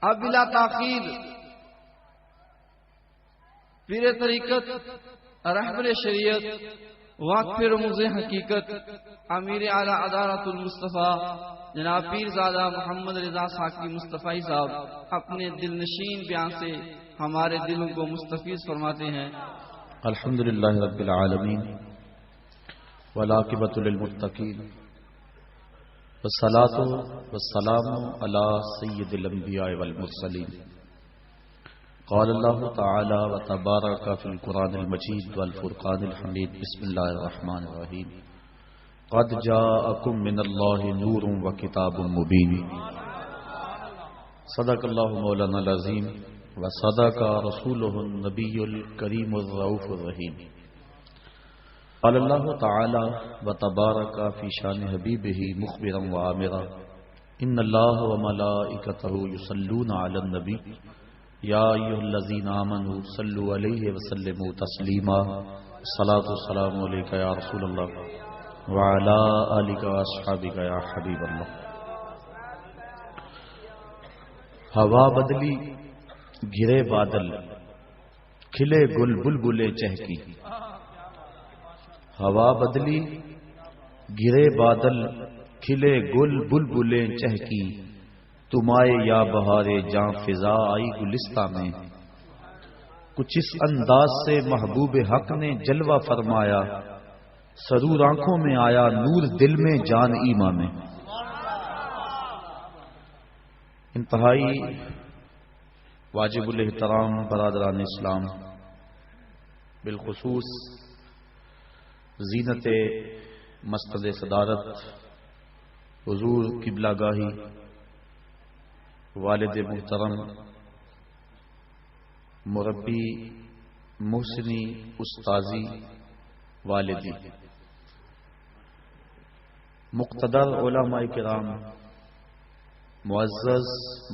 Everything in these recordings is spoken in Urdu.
اب بلا تاخیر پیر طریقت، رہبر شریعت، واقف رموز حقیقت، امیر اعلی عدالت المصطفیٰ جناب پیر زادہ محمد رضا ساکی مصطفی صاحب اپنے دل نشین بیان سے ہمارے دلوں کو مستفیض فرماتے ہیں۔ الحمدللہ رب العالمین والعاقبۃ للمتقین والصلاۃ والسلام علی سید الانبیاء والمرسلین۔ قال اللہ تعالی وتبارک فی القرآن المجید والفرقان الحمید۔ بسم اللہ الرحمن الرحیم۔ قد جاءکم من اللہ نور وکتاب مبین۔ صدق اللہ مولانا العظیم وصدق رسولہ النبی الکریم الرؤوف الرحیم۔ قال اللہ تعالی وتبارک فی شان حبیبہ مخبرا وآمرا ان اللہ وملائکتہ یصلون علی النبی یا ایھا الذین آمنوا صلوا علیہ وسلموا تسلیما۔ الصلاۃ والسلام علیک یا رسول اللہ وعلی آلک واصحابک یا حبیب اللہ۔ ہوا بدلی گرے بادل کھلے گل بلبلے چہکی۔ ہوا بدلی گرے بادل کھلے گل بلبلے چہکی۔ تم آئے یا بہارے جاں فضا آئی گلستہ میں۔ کچھ اس انداز سے محبوب حق نے جلوہ فرمایا، سرور آنکھوں میں آیا نور دل میں جان ایمان میں۔ انتہائی واجب الاحترام برادران اسلام، بالخصوص زینت مسند صدارت حضور قبلہ گاہی والد محترم مربی محسنی استاذی والدی، مقتدر علماء کرام، معزز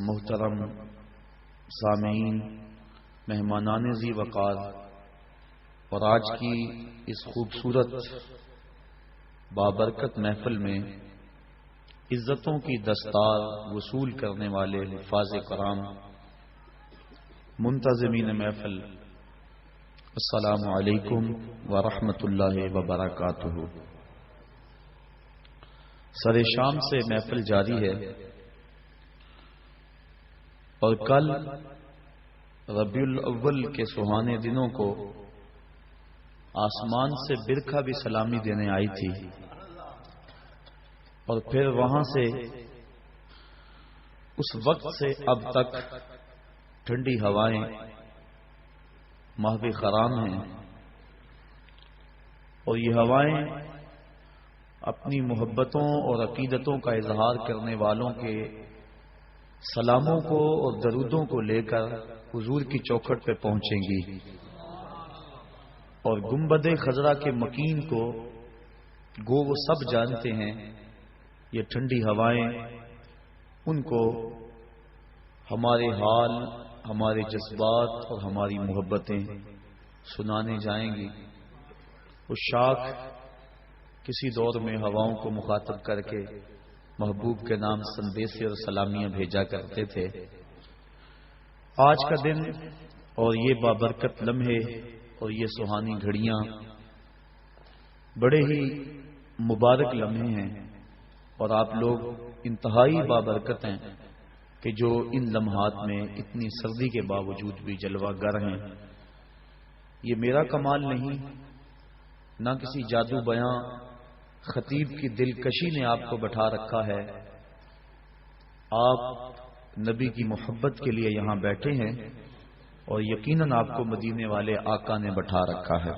محترم سامعین، مہمانان ذی وقار، اور آج کی اس خوبصورت بابرکت محفل میں عزتوں کی دستار وصول کرنے والے حفاظ کرام، منتظمین محفل، السلام علیکم ورحمۃ اللہ وبرکاتہ۔ سر شام سے محفل جاری ہے اور کل ربیع الاول کے سہانے دنوں کو آسمان سے برکھا بھی سلامی دینے آئی تھی، اور پھر وہاں سے اس وقت سے اب تک ٹھنڈی ہوائیں ماہو خرام ہیں، اور یہ ہوائیں اپنی محبتوں اور عقیدتوں کا اظہار کرنے والوں کے سلاموں کو اور درودوں کو لے کر حضور کی چوکھٹ پہ پہنچیں گی، اور گنبد خضرا کے مکین کو گو وہ سب جانتے ہیں۔ یہ ٹھنڈی ہوائیں ان کو ہمارے حال، ہمارے جذبات اور ہماری محبتیں سنانے جائیں گی۔ اس شاخ کسی دور میں ہواؤں کو مخاطب کر کے محبوب کے نام سندیسے اور سلامیاں بھیجا کرتے تھے۔ آج کا دن اور یہ بابرکت لمحے اور یہ سہانی گھڑیاں بڑے ہی مبارک لمحے ہیں، اور آپ لوگ انتہائی بابرکت ہیں کہ جو ان لمحات میں اتنی سردی کے باوجود بھی جلوہ گر ہیں۔ یہ میرا کمال نہیں، نہ کسی جادو بیاں خطیب کی دلکشی نے آپ کو بٹھا رکھا ہے۔ آپ نبی کی محبت کے لیے یہاں بیٹھے ہیں، اور یقیناً آپ کو مدینے والے آقا نے بٹھا رکھا ہے۔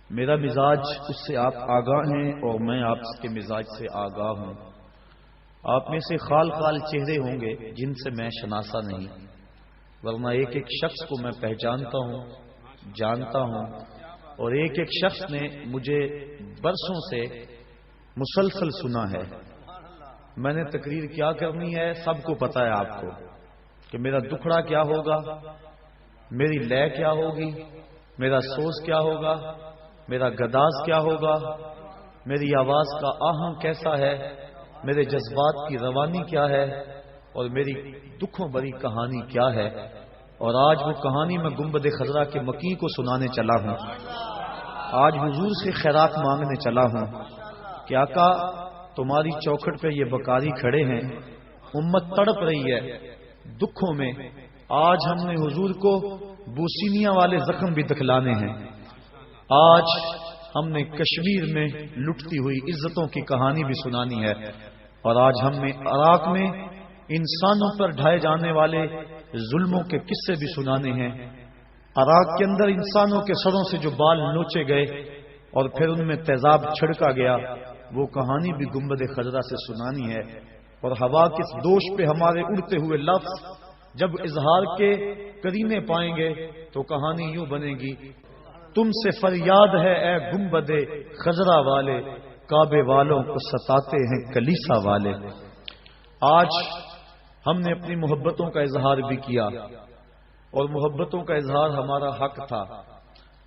میرا مزاج اس سے آپ آگاہ ہیں، اور میں آپ کے مزاج سے آگاہ ہوں۔ آپ میں سے خال خال چہرے ہوں گے جن سے میں شناسا نہیں، ورنہ ایک ایک شخص کو میں پہچانتا ہوں، جانتا ہوں، اور ایک ایک شخص نے مجھے برسوں سے مسلسل سنا ہے۔ میں نے تقریر کیا کرنی ہے سب کو پتا ہے آپ کو، کہ میرا دکھڑا کیا ہوگا، میری لے کیا ہوگی، میرا سوز کیا ہوگا، میرا گداز کیا ہوگا، میری آواز کا آہنگ کیسا ہے، میرے جذبات کی روانی کیا ہے، اور میری دکھوں بری کہانی کیا ہے، اور آج وہ کہانی میں گنبد خضرا کے مکی کو سنانے چلا ہوں۔ آج حضور سے خیرات مانگنے چلا ہوں کہ آقا تمہاری چوکھٹ پہ یہ بکاری کھڑے ہیں، امت تڑپ رہی ہے دکھوں میں، آج ہم نے حضور کو بوسینیا والے زخم بھی دکھلانے ہیں، آج ہم نے کشمیر میں لٹتی ہوئی عزتوں کی کہانی بھی سنانی ہے، اور آج ہم نے عراق میں انسانوں پر ڈھائے جانے والے ظلموں کے قصے بھی سنانے ہیں۔ عراق کے اندر انسانوں کے سروں سے جو بال نوچے گئے اور پھر ان میں تیزاب چھڑکا گیا، وہ کہانی بھی گنبد خضرا سے سنانی ہے۔ اور ہوا کے دوش پہ ہمارے اڑتے ہوئے لفظ جب اظہار کے کرینے پائیں گے تو کہانی یوں بنے گی، تم سے فریاد ہے اے گنبد خضرا والے، کعبے والوں کو ستاتے ہیں کلیسا والے۔ آج ہم نے اپنی محبتوں کا اظہار بھی کیا، اور محبتوں کا اظہار ہمارا حق تھا۔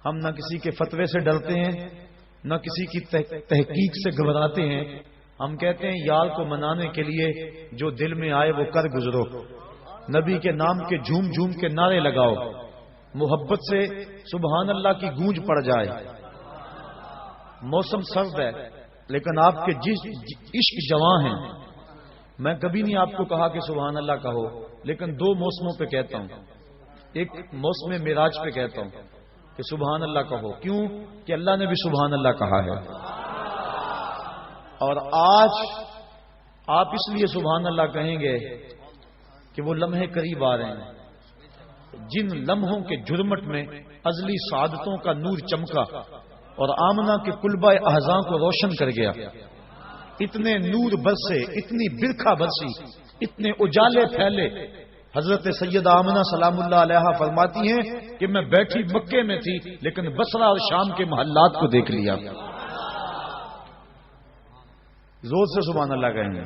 ہم نہ کسی کے فتوے سے ڈرتے ہیں، نہ کسی کی تحقیق سے گھبراتے ہیں۔ ہم کہتے ہیں یار کو منانے کے لیے جو دل میں آئے وہ کر گزرو، نبی کے نام کے جھوم جھوم کے نعرے لگاؤ، محبت سے سبحان اللہ کی گونج پڑ جائے۔ موسم سرد ہے لیکن آپ کے عشق جواں ہیں۔ میں کبھی نہیں آپ کو کہا کہ سبحان اللہ کہو، لیکن دو موسموں پہ کہتا ہوں، ایک موسم معراج پہ کہتا ہوں کہ سبحان اللہ کہو، کیوں کہ اللہ نے بھی سبحان اللہ کہا ہے۔ اور آج آپ اس لیے سبحان اللہ کہیں گے کہ وہ لمحے قریب آ رہے ہیں جن لمحوں کے جرمٹ میں ازلی سعادتوں کا نور چمکا اور آمنہ کے کلبہ احزاں کو روشن کر گیا۔ اتنے نور برسے، اتنی برکھا برسی، اتنے اجالے پھیلے۔ حضرت سیدہ آمنہ سلام اللہ علیہا فرماتی ہیں کہ میں بیٹھی مکے میں تھی لیکن بصرہ اور شام کے محلات کو دیکھ لیا۔ زور سے سبحان اللہ کہیں گے،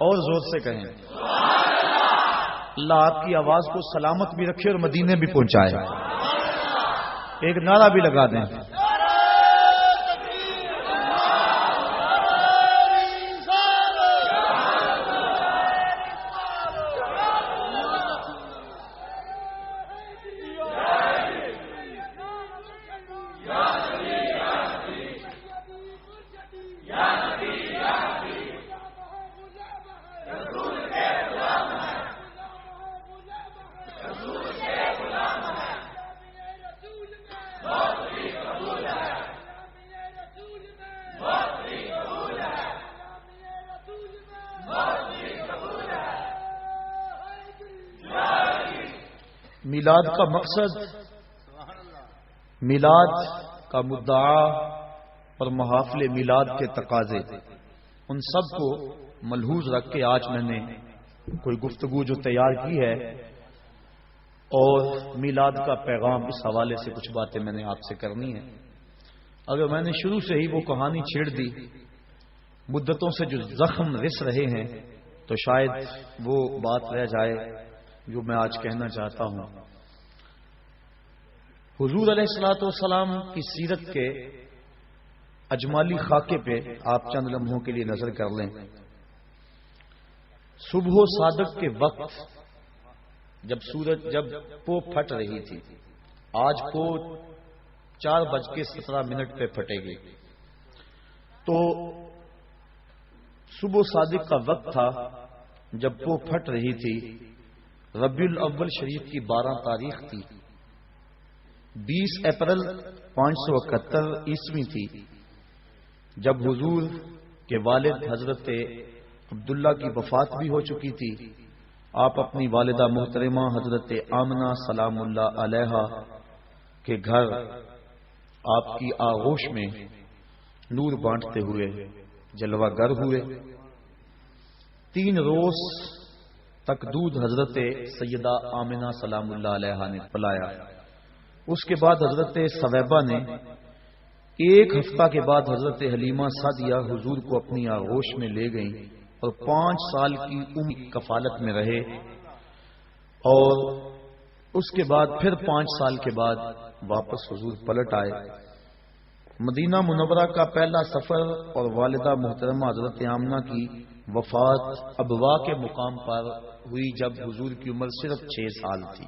اور زور سے کہیں۔ اللہ آپ کی آواز کو سلامت بھی رکھے اور مدینے بھی پہنچائے۔ ایک نعرہ بھی لگا دیں۔ میلاد کا مقصد، میلاد کا مدعا اور محافل میلاد کے تقاضے، ان سب کو ملحوظ رکھ کے آج میں نے کوئی گفتگو جو تیار کی ہے، اور میلاد کا پیغام اس حوالے سے کچھ باتیں میں نے آپ سے کرنی ہے۔ اگر میں نے شروع سے ہی وہ کہانی چھیڑ دی، مدتوں سے جو زخم رس رہے ہیں، تو شاید وہ بات رہ جائے جو میں آج کہنا چاہتا ہوں۔ حضور علیہ الصلوۃ والسلام کی سیرت کے اجمالی خاکے پہ آپ چند لمحوں کے لیے نظر کر لیں۔ صبح و صادق کے وقت جب پو پھٹ رہی تھی، آج پو 4:17 پہ پھٹے گی، تو صبح و صادق کا وقت تھا جب پو پھٹ رہی تھی۔ ربیع الاول شریف کی 12 تاریخ تھی، 20 اپریل 571 عیسوی تھی، جب حضور کے والد حضرت عبداللہ کی وفات بھی ہو چکی تھی۔ آپ اپنی والدہ محترمہ حضرت آمنہ سلام اللہ علیہا کے گھر آپ کی آغوش میں نور بانٹتے ہوئے جلوہ گر ہوئے۔ 3 روز تک دودھ حضرت سیدہ آمنہ سلام اللہ علیہا نے پلایا۔ اس کے بعد حضرت ثویبہ نے 1 ہفتہ کے بعد حضرت حلیمہ سعدیہ حضور کو اپنی آغوش میں لے گئیں اور 5 سال کی عمر کفالت میں رہے، اور اس کے بعد پھر 5 سال کے بعد واپس حضور پلٹ آئے۔ مدینہ منورہ کا پہلا سفر اور والدہ محترمہ حضرت آمنہ کی وفات ابوا کے مقام پر ہوئی جب حضور کی عمر صرف 6 سال تھی۔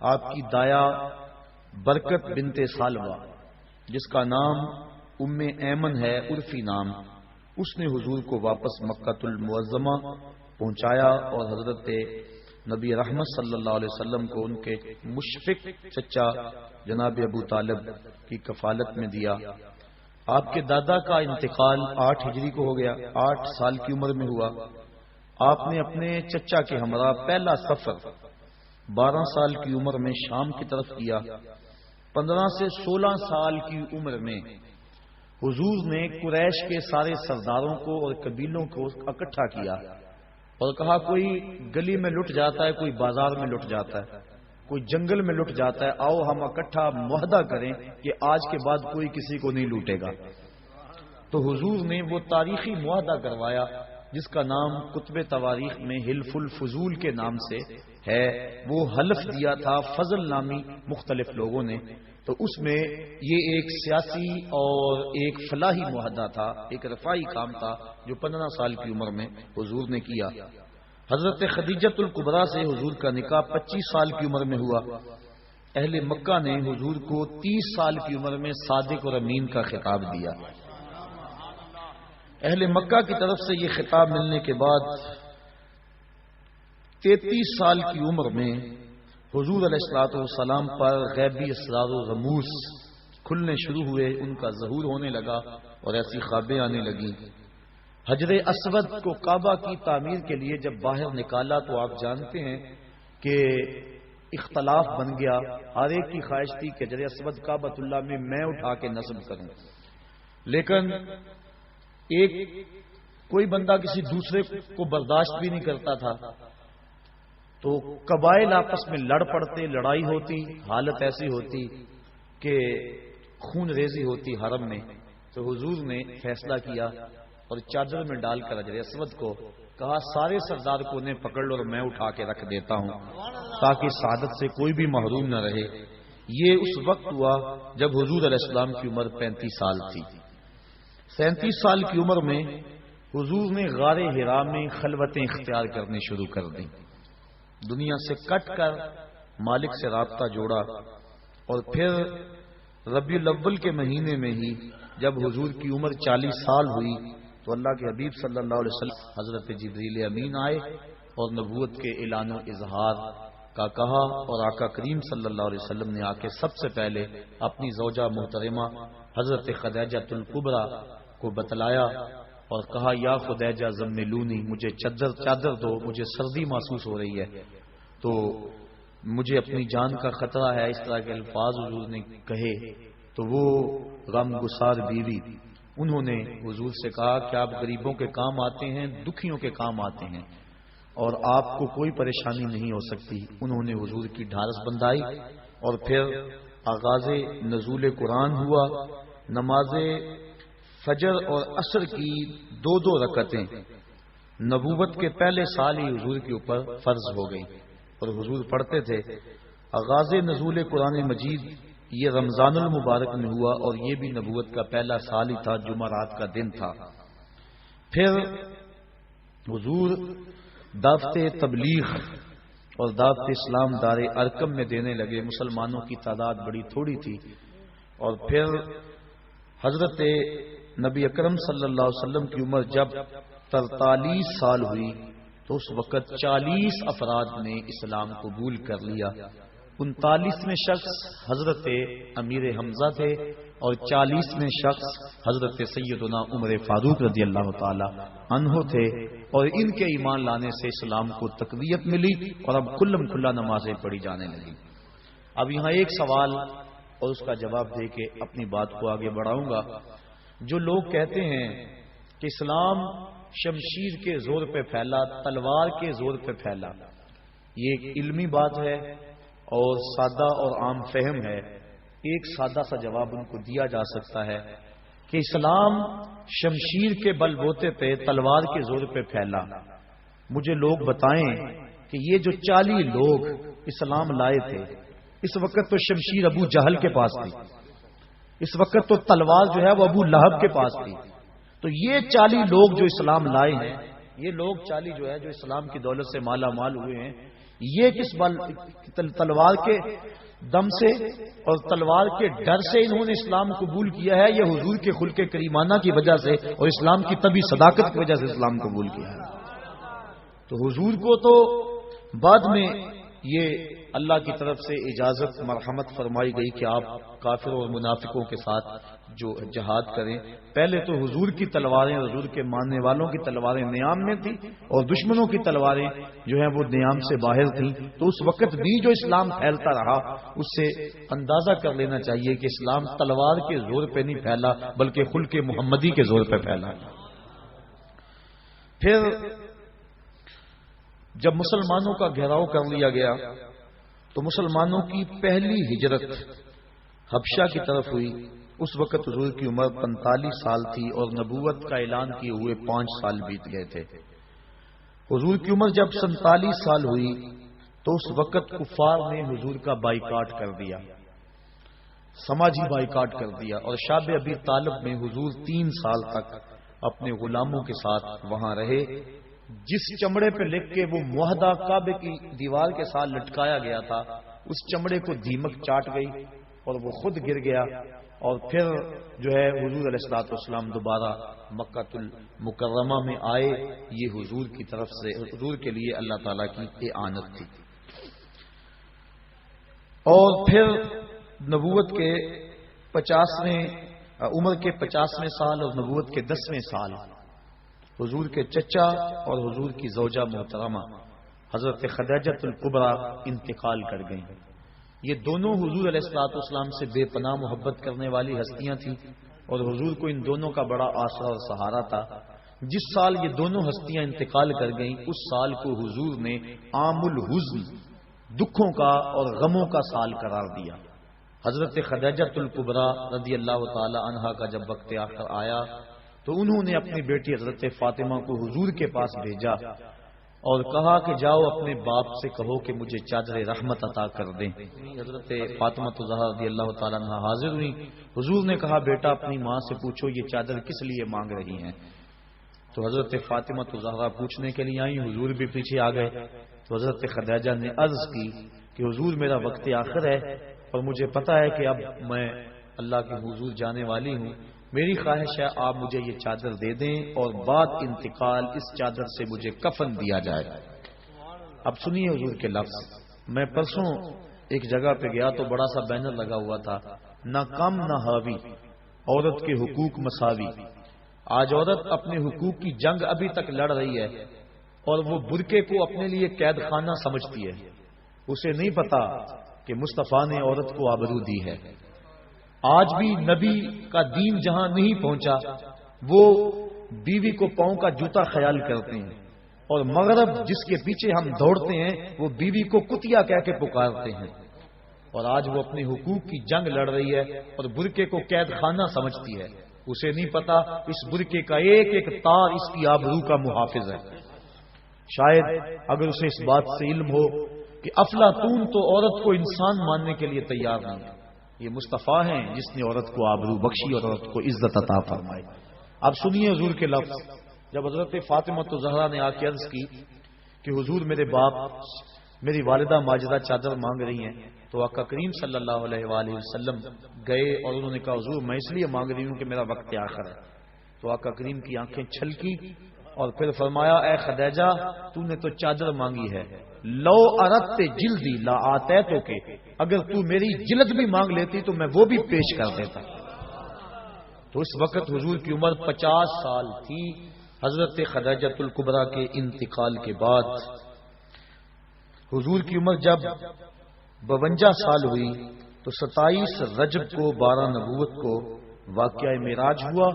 آپ کی دایا برکت بنت سالوہ، جس کا نام ام ایمن ہے عرفی نام، اس نے حضور کو واپس مکہ المعظمہ پہنچایا اور حضرت نبی رحمت صلی اللہ علیہ وسلم کو ان کے مشفق چچا جناب ابو طالب کی کفالت میں دیا۔ آپ کے دادا کا انتقال 8 ہجری کو ہو گیا، 8 سال کی عمر میں ہوا۔ آپ نے اپنے چچا کے ہمراہ پہلا سفر 12 سال کی عمر میں شام کی طرف کیا۔ 15 سے 16 سال کی عمر میں حضور نے قریش کے سارے سرداروں کو اور قبیلوں کو اکٹھا کیا اور کہا کوئی گلی میں لٹ جاتا ہے، کوئی بازار میں لٹ جاتا ہے، کوئی جنگل میں لٹ جاتا ہے، آؤ ہم اکٹھا معاہدہ کریں کہ آج کے بعد کوئی کسی کو نہیں لوٹے گا۔ تو حضور نے وہ تاریخی معاہدہ کروایا جس کا نام کتب تواریخ میں حلف الفضول کے نام سے ہے۔ وہ حلف دیا تھا فضل نامی مختلف لوگوں نے، تو اس میں یہ ایک سیاسی اور ایک فلاحی معاہدہ تھا، ایک رفاعی کام تھا جو 15 سال کی عمر میں حضور نے کیا۔ حضرت خدیجۃ الکبریٰ سے حضور کا نکاح 25 سال کی عمر میں ہوا۔ اہل مکہ نے حضور کو 30 سال کی عمر میں صادق اور امین کا خطاب دیا۔ اہل مکہ کی طرف سے یہ خطاب ملنے کے بعد 33 سال کی عمر میں حضور علیہ الصلوۃ والسلام پر غیبی اسرار و رموز کھلنے شروع ہوئے، ان کا ظہور ہونے لگا اور ایسی خوابیں آنے لگیں۔ حجر اسود کو کعبہ کی تعمیر کے لیے جب باہر نکالا تو آپ جانتے ہیں کہ اختلاف بن گیا، ہر ایک کی خواہش تھی کہ حجر اسود کعبۃ اللہ میں اٹھا کے نصب کروں، لیکن ایک کوئی بندہ کسی دوسرے کو برداشت بھی نہیں کرتا تھا، تو قبائل آپس میں لڑ پڑتے، لڑائی ہوتی، حالت ایسی ہوتی کہ خون ریزی ہوتی حرم میں۔ تو حضور نے فیصلہ کیا اور چادر میں ڈال کر حجر اسود کو کہا سارے سردار کو انہیں پکڑ لو اور میں اٹھا کے رکھ دیتا ہوں تاکہ سعادت سے کوئی بھی محروم نہ رہے۔ یہ اس وقت ہوا جب حضور علیہ السلام کی عمر 35 سال تھی۔ 37 سال کی عمر میں حضور نے غار حرا میں خلوتیں اختیار کرنی شروع کر دیں، دنیا سے کٹ کر مالک سے رابطہ جوڑا، اور پھر ربیع الاول کے مہینے میں ہی جب حضور کی عمر 40 سال ہوئی تو اللہ کے حبیب صلی اللہ علیہ وسلم حضرت جبریل امین آئے اور نبوت کے اعلان و اظہار کا کہا، اور آقا کریم صلی اللہ علیہ وسلم نے آ کے سب سے پہلے اپنی زوجہ محترمہ حضرت خدیجہ الکبریٰ کو بتلایا اور کہا یا خدیجہ زملونی، مجھے چادر دو، مجھے سردی محسوس ہو رہی ہے، تو مجھے اپنی جان کا خطرہ ہے۔ اس طرح کے الفاظ حضور نے کہے تو وہ غم گسار بیوی انہوں نے حضور سے کہا کہ آپ غریبوں کے کام آتے ہیں، دکھیوں کے کام آتے ہیں اور آپ کو کوئی پریشانی نہیں ہو سکتی۔ انہوں نے حضور کی ڈھارس بندھائی اور پھر آغاز نزول قرآن ہوا۔ نماز فجر اور عصر کی 2 رکعتیں نبوت کے پہلے سال ہی حضور کے اوپر فرض ہو گئی اور حضور پڑھتے تھے۔ آغاز نزول قرآن مجید یہ رمضان المبارک میں ہوا اور یہ بھی نبوت کا پہلا سال ہی تھا، جمعرات کا دن تھا۔ پھر حضور دعوت تبلیغ اور دعوت اسلام دار ارقم میں دینے لگے، مسلمانوں کی تعداد بڑی تھوڑی تھی، اور پھر حضرت نبی اکرم صلی اللہ علیہ وسلم کی عمر جب 43 سال ہوئی تو اس وقت 40 افراد نے اسلام قبول کر لیا۔ 39ویں شخص حضرت امیر حمزہ تھے اور 40ویں شخص حضرت سیدنا عمر فاروق رضی اللہ تعالی عنہ تھے، اور ان کے ایمان لانے سے اسلام کو تقویت ملی اور اب کھلم کھلا نمازیں پڑھی جانے لگی۔ اب یہاں ایک سوال اور اس کا جواب دے کے اپنی بات کو آگے بڑھاؤں گا۔ جو لوگ کہتے ہیں کہ اسلام شمشیر کے زور پہ پھیلا، تلوار کے زور پہ پھیلا، یہ ایک علمی بات ہے اور سادہ اور عام فہم ہے۔ ایک سادہ سا جواب ان کو دیا جا سکتا ہے کہ اسلام شمشیر کے بل بوتے پہ، تلوار کے زور پہ پھیلا۔ مجھے لوگ بتائیں کہ یہ جو 40 لوگ اسلام لائے تھے، اس وقت تو شمشیر ابو جہل کے پاس تھی، اس وقت تو تلوار جو ہے وہ ابو لہب کے پاس تھی، تو تو یہ 40 لوگ جو اسلام لائے ہیں، یہ لوگ 40 جو ہے جو اسلام کی دولت سے مالا مال ہوئے ہیں، یہ کس تلوار کے دم سے اور تلوار کے ڈر سے انہوں نے اسلام قبول کیا ہے، یہ حضور کے خلق کریمانہ کی وجہ سے اور اسلام کی طبی صداقت کی وجہ سے اسلام قبول کیا ہے؟ تو حضور کو تو بعد میں یہ اللہ کی طرف سے اجازت مرحمت فرمائی گئی کہ آپ کافروں اور منافقوں کے ساتھ جو جہاد کریں. پہلے تو حضور کی تلواریں، حضور کے ماننے والوں کی تلواریں نیام میں تھیں اور دشمنوں کی تلواریں جو ہیں وہ نیام سے باہر تھیں. تو اس وقت بھی جو اسلام پھیلتا رہا اس سے اندازہ کر لینا چاہیے کہ اسلام تلوار کے زور پہ نہیں پھیلا بلکہ خلق محمدی کے زور پہ پھیلا. پھر جب مسلمانوں کا گھیراؤ کر لیا گیا تو مسلمانوں کی پہلی ہجرت حبشہ کی طرف ہوئی. اس وقت حضور کی عمر 45 سال تھی اور نبوت کا اعلان کیے ہوئے 5 سال بیت گئے تھے. حضور کی عمر جب 47 سال ہوئی تو اس وقت کفار نے حضور کا بائیکاٹ کر دیا، سماجی بائیکاٹ کر دیا، اور شاب ابی طالب میں حضور 3 سال تک اپنے غلاموں کے ساتھ وہاں رہے. جس چمڑے پہ لکھ کے وہ معاہدہ کعبے کی دیوار کے ساتھ لٹکایا گیا تھا اس چمڑے کو دیمک چاٹ گئی اور وہ خود گر گیا. اور پھر جو ہے حضور علیہ الصلوۃ والسلام دوبارہ مکہ المکرمہ میں آئے. یہ حضور کی طرف سے حضور کے لیے اللہ تعالیٰ کی اعانت تھی. اور پھر نبوت کے 50ویں عمر کے 50ویں سال اور نبوت کے 10ویں سال حضور کے چچا اور حضور کی زوجہ محترمہ حضرت خدیجہ الکبریٰ انتقال کر گئیں. یہ دونوں حضور علیہ الصلوۃ والسلام سے بے پناہ محبت کرنے والی ہستیاں تھیں اور حضور کو ان دونوں کا بڑا آسرا اور سہارا تھا. جس سال یہ دونوں ہستیاں انتقال کر گئیں اس سال کو حضور نے عام الحزن، دکھوں کا اور غموں کا سال قرار دیا. حضرت خدیجہ الکبریٰ رضی اللہ تعالی عنہا کا جب وقت آخر آیا تو انہوں نے اپنی بیٹی حضرت فاطمہ کو حضور کے پاس بھیجا اور کہا کہ جاؤ اپنے باپ سے کہو کہ مجھے چادر رحمت عطا کر دیں. حضرت فاطمہ الزہرا رضی اللہ تعالیٰ عنہا حاضر ہوئی. حضور نے کہا بیٹا اپنی ماں سے پوچھو یہ چادر کس لیے مانگ رہی ہیں. تو حضرت فاطمہ الزہرا پوچھنے کے لیے آئی، حضور بھی پیچھے آ گئے. تو حضرت خدیجہ نے عرض کی کہ حضور میرا وقت آخر ہے اور مجھے پتا ہے کہ اب میں اللہ کے حضور جانے والی ہوں. میری خواہش ہے آپ مجھے یہ چادر دے دیں اور بعد انتقال اس چادر سے مجھے کفن دیا جائے. اب سنیے حضور کے لفظ. میں پرسوں ایک جگہ پہ گیا تو بڑا سا بینر لگا ہوا تھا، نہ کم نہ حاوی، عورت کے حقوق مساوی. آج عورت اپنے حقوق کی جنگ ابھی تک لڑ رہی ہے اور وہ برقعے کو اپنے لیے قید خانہ سمجھتی ہے. اسے نہیں پتا کہ مصطفیٰ نے عورت کو آبرو دی ہے. آج بھی نبی کا دین جہاں نہیں پہنچا وہ بیوی کو پاؤں کا جوتا خیال کرتے ہیں اور مغرب جس کے پیچھے ہم دوڑتے ہیں وہ بیوی کو کتیا کہہ کے پکارتے ہیں. اور آج وہ اپنے حقوق کی جنگ لڑ رہی ہے اور برقعے کو قید خانہ سمجھتی ہے. اسے نہیں پتا اس برقعے کا ایک ایک تار اس کی آبرو کا محافظ ہے. شاید اگر اسے اس بات سے علم ہو کہ افلاطون تو عورت کو انسان ماننے کے لیے تیار نہیں، یہ مصطفیٰ ہیں جس نے عورت کو آبرو بخشی اور عورت کو عزت عطا فرمائی. اب سنیے حضور کے لفظ. جب حضرت فاطمہ الزہرا نے آ کے عرض کی کہ حضور میرے باپ میری والدہ ماجدہ چادر مانگ رہی ہیں تو آقا کریم صلی اللہ علیہ وآلہ وسلم گئے اور انہوں نے کہا حضور میں اس لیے مانگ رہی ہوں کہ میرا وقت آخر ہے. تو آقا کریم کی آنکھیں چھلکی اور پھر فرمایا اے خدیجہ تو نے تو چادر مانگی ہے، لو اردت جلدی لا آتے تو کہ اگر تو میری جلد بھی مانگ لیتی تو میں وہ بھی پیش کر دیتا. تو اس وقت حضور کی عمر 50 سال تھی. حضرت خدیجہ الکبریٰ کے انتقال کے بعد حضور کی عمر جب 52 سال ہوئی تو 27 رجب کو 12 نبوت کو واقعہ معراج ہوا.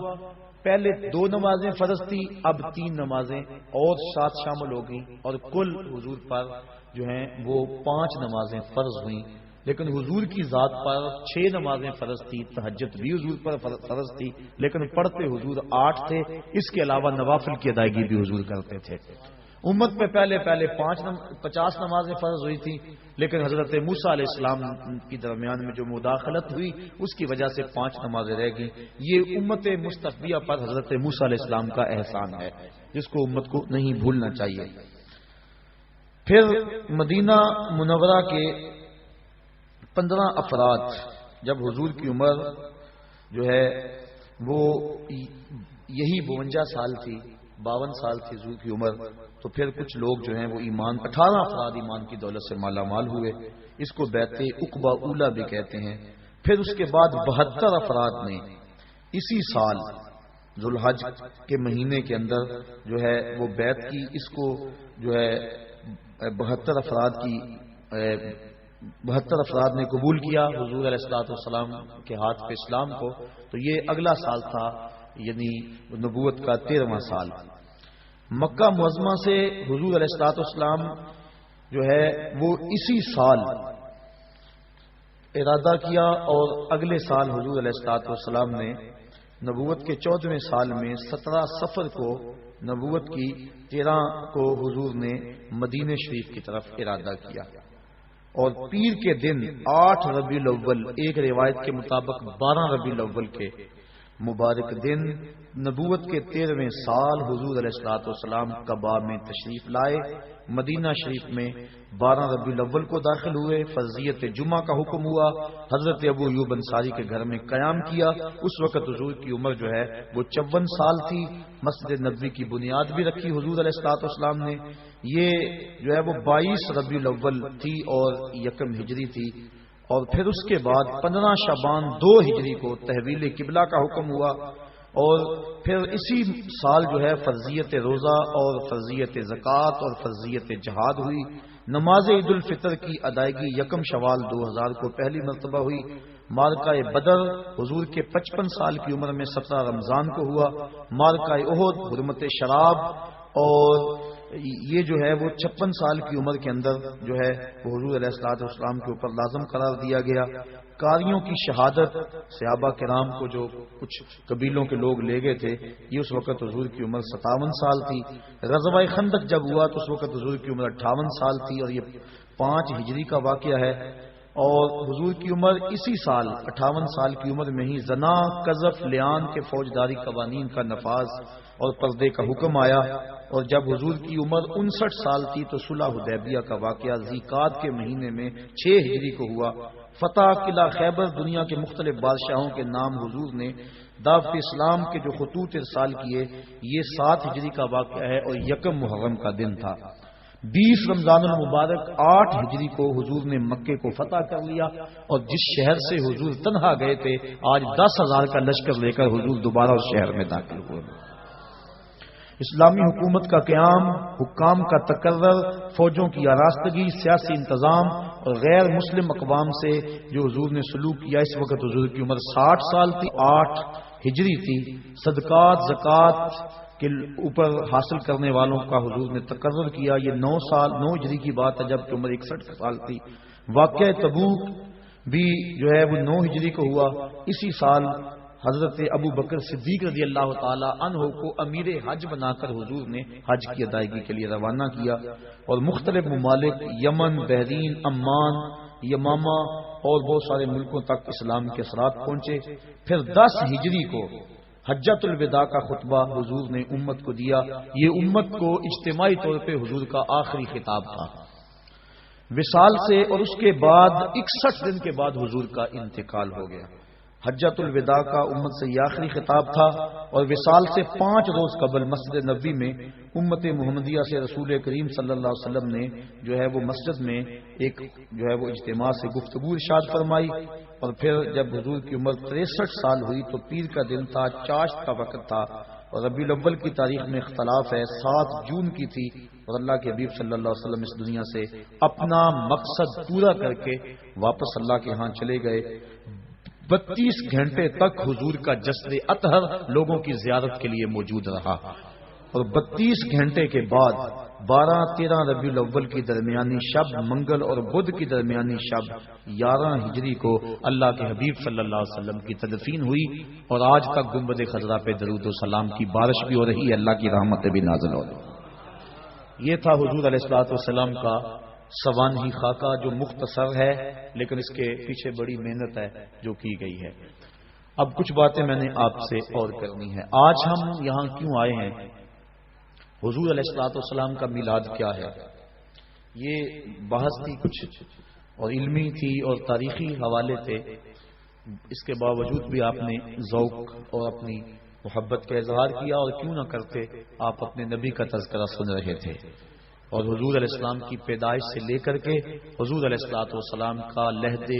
پہلے 2 نمازیں فرض تھی، اب 3 نمازیں اور ساتھ شامل ہو گئیں اور کل حضور پر جو ہیں وہ 5 نمازیں فرض ہوئیں. لیکن حضور کی ذات پر 6 نمازیں فرض تھی. تہجد بھی حضور پر فرض تھی لیکن پڑھتے حضور 8 تھے. اس کے علاوہ نوافل کی ادائیگی بھی حضور کرتے تھے. امت میں پہلے 50 نمازیں فرض ہوئی تھیں، لیکن حضرت موسیٰ علیہ السلام کی درمیان میں جو مداخلت ہوئی اس کی وجہ سے 5 نمازیں رہ گئیں۔ یہ امت مصطفیہ پر حضرت موسیٰ علیہ السلام کا احسان ہے، جس کو امت کو نہیں بھولنا چاہیے۔ پھر مدینہ منورہ کے 15 افراد، جب حضور کی عمر جو ہے وہ یہی 52 سال تھی، 52 سال تھی حضور کی عمر، تو پھر کچھ لوگ جو ہیں وہ 18 افراد ایمان کی دولت سے مالا مال ہوئے۔ اس کو بیعت عقبہ اولیٰ بھی کہتے ہیں۔ پھر اس کے بعد 72 افراد نے اسی سال ذوالحج کے مہینے کے اندر جو ہے وہ بیعت کی۔ اس کو جو ہے 72 افراد نے قبول کیا حضور علیہ الصلوۃ والسلام کے ہاتھ پہ اسلام کو۔ تو یہ اگلا سال تھا، یعنی نبوت کا 13واں سال۔ مکہ معظمہ سے حضور علیہ الصلوۃ والسلام جو ہے وہ اسی سال ارادہ کیا، اور اگلے سال حضور علیہ الصلوۃ والسلام نے نبوت کے 14ویں سال میں 17 صفر کو نبوت کی 13 کو حضور نے مدینہ شریف کی طرف ارادہ کیا، اور پیر کے دن 8 ربیع الاول، ایک روایت کے مطابق 12 ربیع الاول کے مبارک دن نبوت کے 13ویں سال حضور علیہ الصلوۃ والسلام قباء میں تشریف لائے۔ مدینہ شریف میں 12 ربیع الاول کو داخل ہوئے۔ فرضیت جمعہ کا حکم ہوا، حضرت ابو ایوب انصاری کے گھر میں قیام کیا۔ اس وقت حضور کی عمر جو ہے وہ 54 سال تھی۔ مسجد نبوی کی بنیاد بھی رکھی حضور علیہ الصلوۃ والسلام نے۔ یہ جو ہے وہ 22 ربیع الاول تھی اور 1 ہجری تھی، اور پھر اس کے بعد 15 شعبان 2 ہجری کو تحویل قبلہ کا حکم ہوا، اور پھر اسی سال جو ہے فرضیت روزہ اور فرضیت زکوٰۃ اور فرضیت جہاد ہوئی۔ نماز عید الفطر کی ادائیگی 1 شوال 2000 کو پہلی مرتبہ ہوئی۔ معرکہ بدر حضور کے 55 سال کی عمر میں 17 رمضان کو ہوا۔ معرکہ احد حرمت شراب، اور یہ جو ہے وہ 56 سال کی عمر کے اندر جو ہے وہ حضور علیہ الصلوۃ والسلام کے اوپر لازم قرار دیا گیا۔ قاریوں کی شہادت، صحابہ کرام کو جو کچھ قبیلوں کے لوگ لے گئے تھے، یہ اس وقت حضور کی عمر 57 سال تھی۔ غزوہ خندق جب ہوا تو اس وقت حضور کی عمر 58 سال تھی، اور یہ 5 ہجری کا واقعہ ہے۔ اور حضور کی عمر اسی سال 58 سال کی عمر میں ہی زنا، قذف، لیان کے فوجداری قوانین کا نفاذ اور پردے کا حکم آیا۔ اور جب حضور کی عمر 59 سال تھی تو صلح حدیبیہ کا واقعہ ذیقعد کے مہینے میں 6 ہجری کو ہوا۔ فتح قلعہ خیبر، دنیا کے مختلف بادشاہوں کے نام حضور نے دعوت اسلام کے جو خطوط ارسال کیے، یہ 7 ہجری کا واقعہ ہے، اور 1 محرم کا دن تھا۔ 20 رمضان المبارک 8 ہجری کو حضور نے مکے کو فتح کر لیا، اور جس شہر سے حضور تنہا گئے تھے آج 10,000 کا لشکر لے کر حضور دوبارہ اس شہر میں داخل ہوئے۔ اسلامی حکومت کا قیام، حکام کا تقرر، فوجوں کی آراستگی، سیاسی انتظام اور غیر مسلم اقوام سے جو حضور نے سلوک کیا۔ اس وقت حضور کی عمر 60 سال تھی، 8 ہجری تھی۔ صدقات، زکوٰۃ کے اوپر حاصل کرنے والوں کا حضور نے تقرر کیا۔ یہ 9 ہجری کی بات ہے، جب کہ عمر 61 سال تھی۔ واقعہ تبوک بھی جو ہے وہ 9 ہجری کو ہوا۔ اسی سال حضرت ابو بکر صدیق رضی اللہ تعالی عنہ کو امیر حج بنا کر حضور نے حج کی ادائیگی کے لیے روانہ کیا، اور مختلف ممالک یمن، بحرین، عمان، یمامہ اور بہت سارے ملکوں تک اسلام کے اثرات پہنچے۔ پھر 10 ہجری کو حجۃ الوداع کا خطبہ حضور نے امت کو دیا۔ یہ امت کو اجتماعی طور پہ حضور کا آخری خطاب تھا وصال سے، اور اس کے بعد 61 دن کے بعد حضور کا انتقال ہو گیا۔ حجۃ الوداع کا امت سے یہ آخری خطاب تھا، اور وصال سے 5 روز قبل مسجد نبوی میں امت محمدیہ سے رسول کریم صلی اللہ علیہ وسلم نے جو ہے وہ مسجد میں ایک جو ہے وہ اجتماع سے گفتگو ارشاد فرمائی۔ اور پھر جب حضور کی عمر 63 سال ہوئی تو پیر کا دن تھا، چاشت کا وقت تھا، اور ربیع الاول کی تاریخ میں اختلاف ہے، 7 جون کی تھی، اور اللہ کے حبیب صلی اللہ علیہ وسلم اس دنیا سے اپنا مقصد پورا کر کے واپس اللہ کے ہاں چلے گئے۔ 32 گھنٹے تک حضور کا جسد اطہر لوگوں کی زیارت کے لیے موجود رہا، اور 32 گھنٹے کے بعد 12-13 ربیع الاول کی درمیانی شب، منگل اور بدھ کی درمیانی شب 11 ہجری کو اللہ کے حبیب صلی اللہ علیہ وسلم کی تدفین ہوئی، اور آج تک گنبد خضرا پہ درود و سلام کی بارش بھی ہو رہی ہے، اللہ کی رحمتیں بھی نازل ہو رہی۔ یہ تھا حضور علیہ الصلوۃ والسلام کا سوانحی خاکہ، جو مختصر ہے لیکن اس کے پیچھے بڑی محنت ہے جو کی گئی ہے۔ اب کچھ باتیں میں نے آپ سے اور کرنی ہے۔ آج ہم یہاں کیوں آئے ہیں، حضور علیہ الصلوۃ والسلام کا میلاد کیا ہے، یہ بحث تھی کچھ اور علمی تھی اور تاریخی حوالے تھے۔ اس کے باوجود بھی آپ نے ذوق اور اپنی محبت کا اظہار کیا، اور کیوں نہ کرتے، آپ اپنے نبی کا تذکرہ سن رہے تھے، اور حضور علیہ السلام کی پیدائش سے لے کر کے حضور علیہ الصلوۃ والسلام کا لحد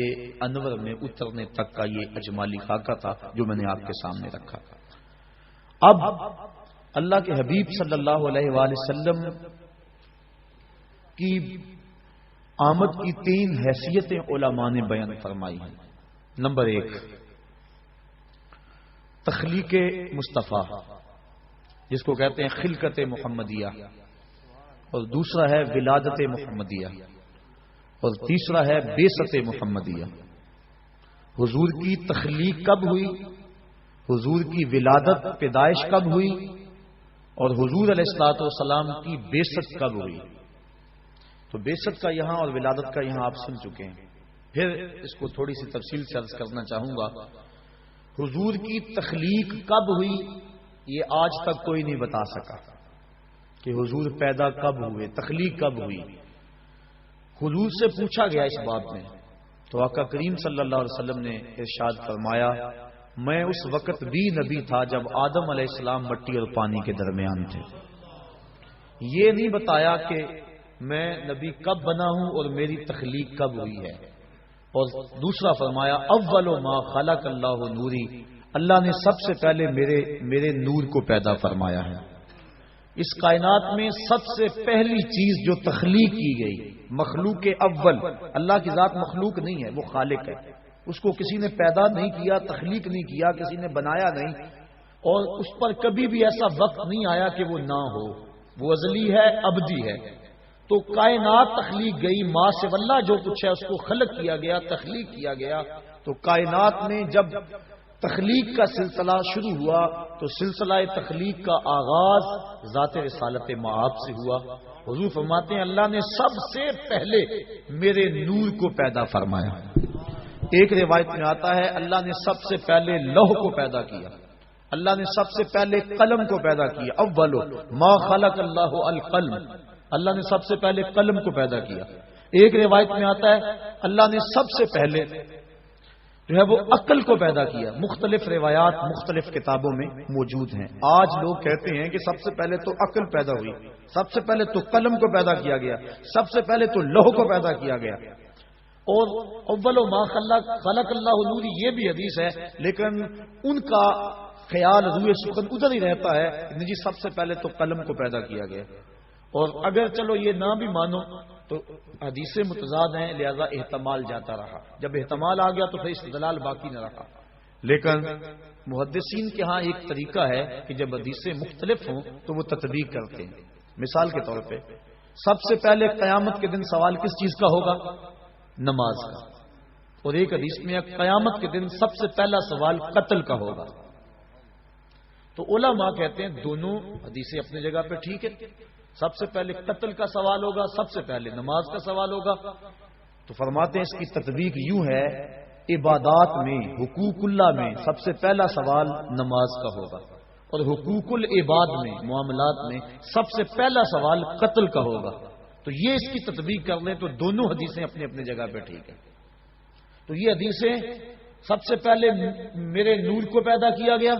انور میں اترنے تک کا یہ اجمالی خاکہ تھا جو میں نے آپ کے سامنے رکھا۔ اب اللہ کے حبیب صلی اللہ علیہ وآلہ وسلم کی آمد کی 3 حیثیتیں علماء نے بیان فرمائی ہیں۔ نمبر 1، تخلیق مصطفیٰ جس کو کہتے ہیں خلقت محمدیہ، اور دوسرا ہے ولادت محمدیہ، اور تیسرا ہے بعثت محمدیہ۔ حضور کی تخلیق کب ہوئی، حضور کی ولادت پیدائش کب ہوئی، اور حضور علیہ الصلوۃ والسلام کی بعثت کب ہوئی۔ تو بعثت کا یہاں اور ولادت کا یہاں آپ سن چکے ہیں، پھر اس کو تھوڑی سی تفصیل سے عرض کرنا چاہوں گا۔ حضور کی تخلیق کب ہوئی یہ آج تک کوئی نہیں بتا سکا کہ حضور پیدا کب ہوئے، تخلیق کب ہوئی۔ حضور سے پوچھا گیا اس بات میں تو آقا کریم صلی اللہ علیہ وسلم نے ارشاد فرمایا، میں اس وقت بھی نبی تھا جب آدم علیہ السلام مٹی اور پانی کے درمیان تھے۔ یہ نہیں بتایا کہ میں نبی کب بنا ہوں اور میری تخلیق کب ہوئی ہے۔ اور دوسرا فرمایا، اول ما خلق اللہ نوری، اللہ نے سب سے پہلے میرے نور کو پیدا فرمایا ہے۔ اس کائنات میں سب سے پہلی چیز جو تخلیق کی گئی، مخلوق اول، اللہ کی ذات مخلوق نہیں ہے، وہ خالق ہے، اس کو کسی نے پیدا نہیں کیا، تخلیق نہیں کیا، کسی نے بنایا نہیں، اور اس پر کبھی بھی ایسا وقت نہیں آیا کہ وہ نہ ہو، وہ ازلی ہے، ابدی ہے۔ تو کائنات تخلیق گئی، ما سے واللہ جو کچھ ہے اس کو خلق کیا گیا، تخلیق کیا گیا۔ تو کائنات میں جب تخلیق کا سلسلہ شروع ہوا تو سلسلہ تخلیق کا آغاز ذات رسالت مآب سے ہوا۔ حضور فرماتے ہیں اللہ نے سب سے پہلے میرے نور کو پیدا فرمایا۔ ایک روایت میں آتا ہے اللہ نے سب سے پہلے لوح کو پیدا کیا، اللہ نے سب سے پہلے قلم کو پیدا کیا، اول ما خلق اللہ القلم، اللہ نے سب سے پہلے قلم کو پیدا کیا۔ ایک روایت میں آتا ہے اللہ نے سب سے پہلے جو ہے وہ عقل کو پیدا کیا۔ مختلف روایات مختلف کتابوں میں موجود ہیں۔ آج لوگ کہتے ہیں کہ سب سے پہلے تو عقل پیدا ہوئی، سب سے پہلے تو قلم کو پیدا کیا گیا، سب سے پہلے تو لوح کو پیدا کیا گیا۔ اور اول ما خلق اللہ نوری یہ بھی حدیث ہے، لیکن ان کا خیال روئے سخن ادھر ہی رہتا ہے جی سب سے پہلے تو قلم کو پیدا کیا گیا۔ اور اگر چلو یہ نہ بھی مانو تو حدیثیں متضاد ہیں، لہذا احتمال جاتا رہا، جب احتمال آ گیا تو پھر استدلال باقی نہ رہا۔ لیکن محدثین کے ہاں ایک طریقہ ہے کہ جب حدیثیں مختلف ہوں تو وہ تطبیق کرتے ہیں۔ مثال کے طور پہ سب سے پہلے قیامت کے دن سوال کس چیز کا ہوگا؟ نماز کا۔ اور ایک حدیث میں قیامت کے دن سب سے پہلا سوال قتل کا ہوگا۔ تو علماء کہتے ہیں دونوں حدیثیں اپنی جگہ پہ ٹھیک ہے، سب سے پہلے قتل کا سوال ہوگا، سب سے پہلے نماز کا سوال ہوگا۔ تو فرماتے ہیں اس کی تطبیق یوں ہے، عبادات میں حقوق اللہ میں سب سے پہلا سوال نماز کا ہوگا، اور حقوق العباد میں معاملات میں سب سے پہلا سوال قتل کا ہوگا۔ تو یہ اس کی تطبیق کر لیں تو دونوں حدیثیں اپنی اپنی جگہ پہ ٹھیک ہے۔ تو یہ حدیثیں سب سے پہلے میرے نور کو پیدا کیا گیا،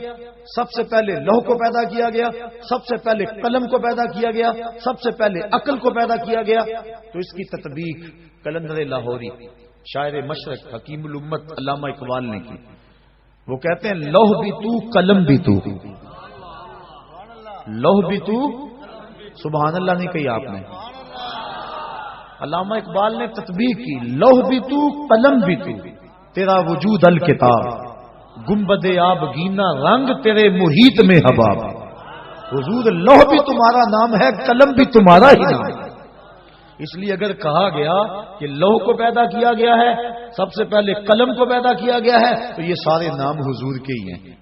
سب سے پہلے لوح کو پیدا کیا گیا، سب سے پہلے قلم کو پیدا کیا گیا، سب سے پہلے عقل کو پیدا کیا گیا۔ تو اس کی تطبیق قلندر لاہوری شاعر مشرق حکیم الامت علامہ اقبال نے کی۔ وہ کہتے ہیں لوح بھی تو قلم بھی تو، لوح بھی تو، سبحان اللہ نہیں کہی آپ نے، علامہ اقبال نے تطبیق کی، لوح بھی تو قلم بھی تو، تیرا وجود الکتاب، گنبد آب گینا رنگ تیرے محیط میں حباب۔ حضور لوح بھی تمہارا نام ہے، قلم بھی تمہارا ہی نام ہے۔ اس لیے اگر کہا گیا کہ لوح کو پیدا کیا گیا ہے، سب سے پہلے قلم کو پیدا کیا گیا ہے، تو یہ سارے نام حضور کے ہی ہیں۔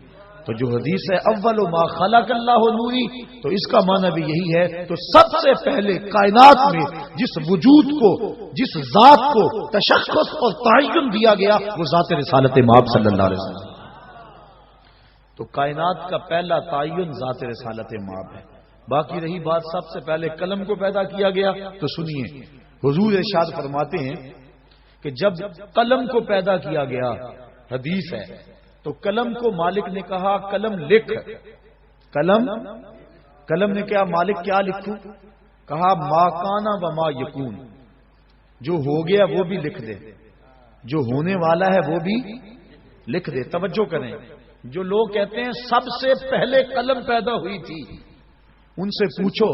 تو تو جو حدیث ہے اول ما خلق اللہ نوری، تو اس کا معنی بھی یہی ہے. تو سب سے پہلے کائنات میں جس وجود کو، جس ذات کو تشخص اور تعین دیا گیا وہ ذات رسالت مآب صلی اللہ علیہ وسلم. تو کائنات کا پہلا تعین ذات رسالت مآب ہے. باقی رہی بات سب سے پہلے قلم کو پیدا کیا گیا، تو سنیے حضور ارشاد فرماتے ہیں کہ جب قلم کو پیدا کیا گیا، حدیث ہے، تو قلم کو مالک نے کہا قلم لکھ. قلم نے کیا مالک کیا لکھوں؟ کہا ما کانا و ما یکون، جو ہو گیا وہ بھی لکھ دے، جو ہونے والا ہے وہ بھی لکھ دے. توجہ کریں، جو لوگ کہتے ہیں سب سے پہلے قلم پیدا ہوئی تھی، ان سے پوچھو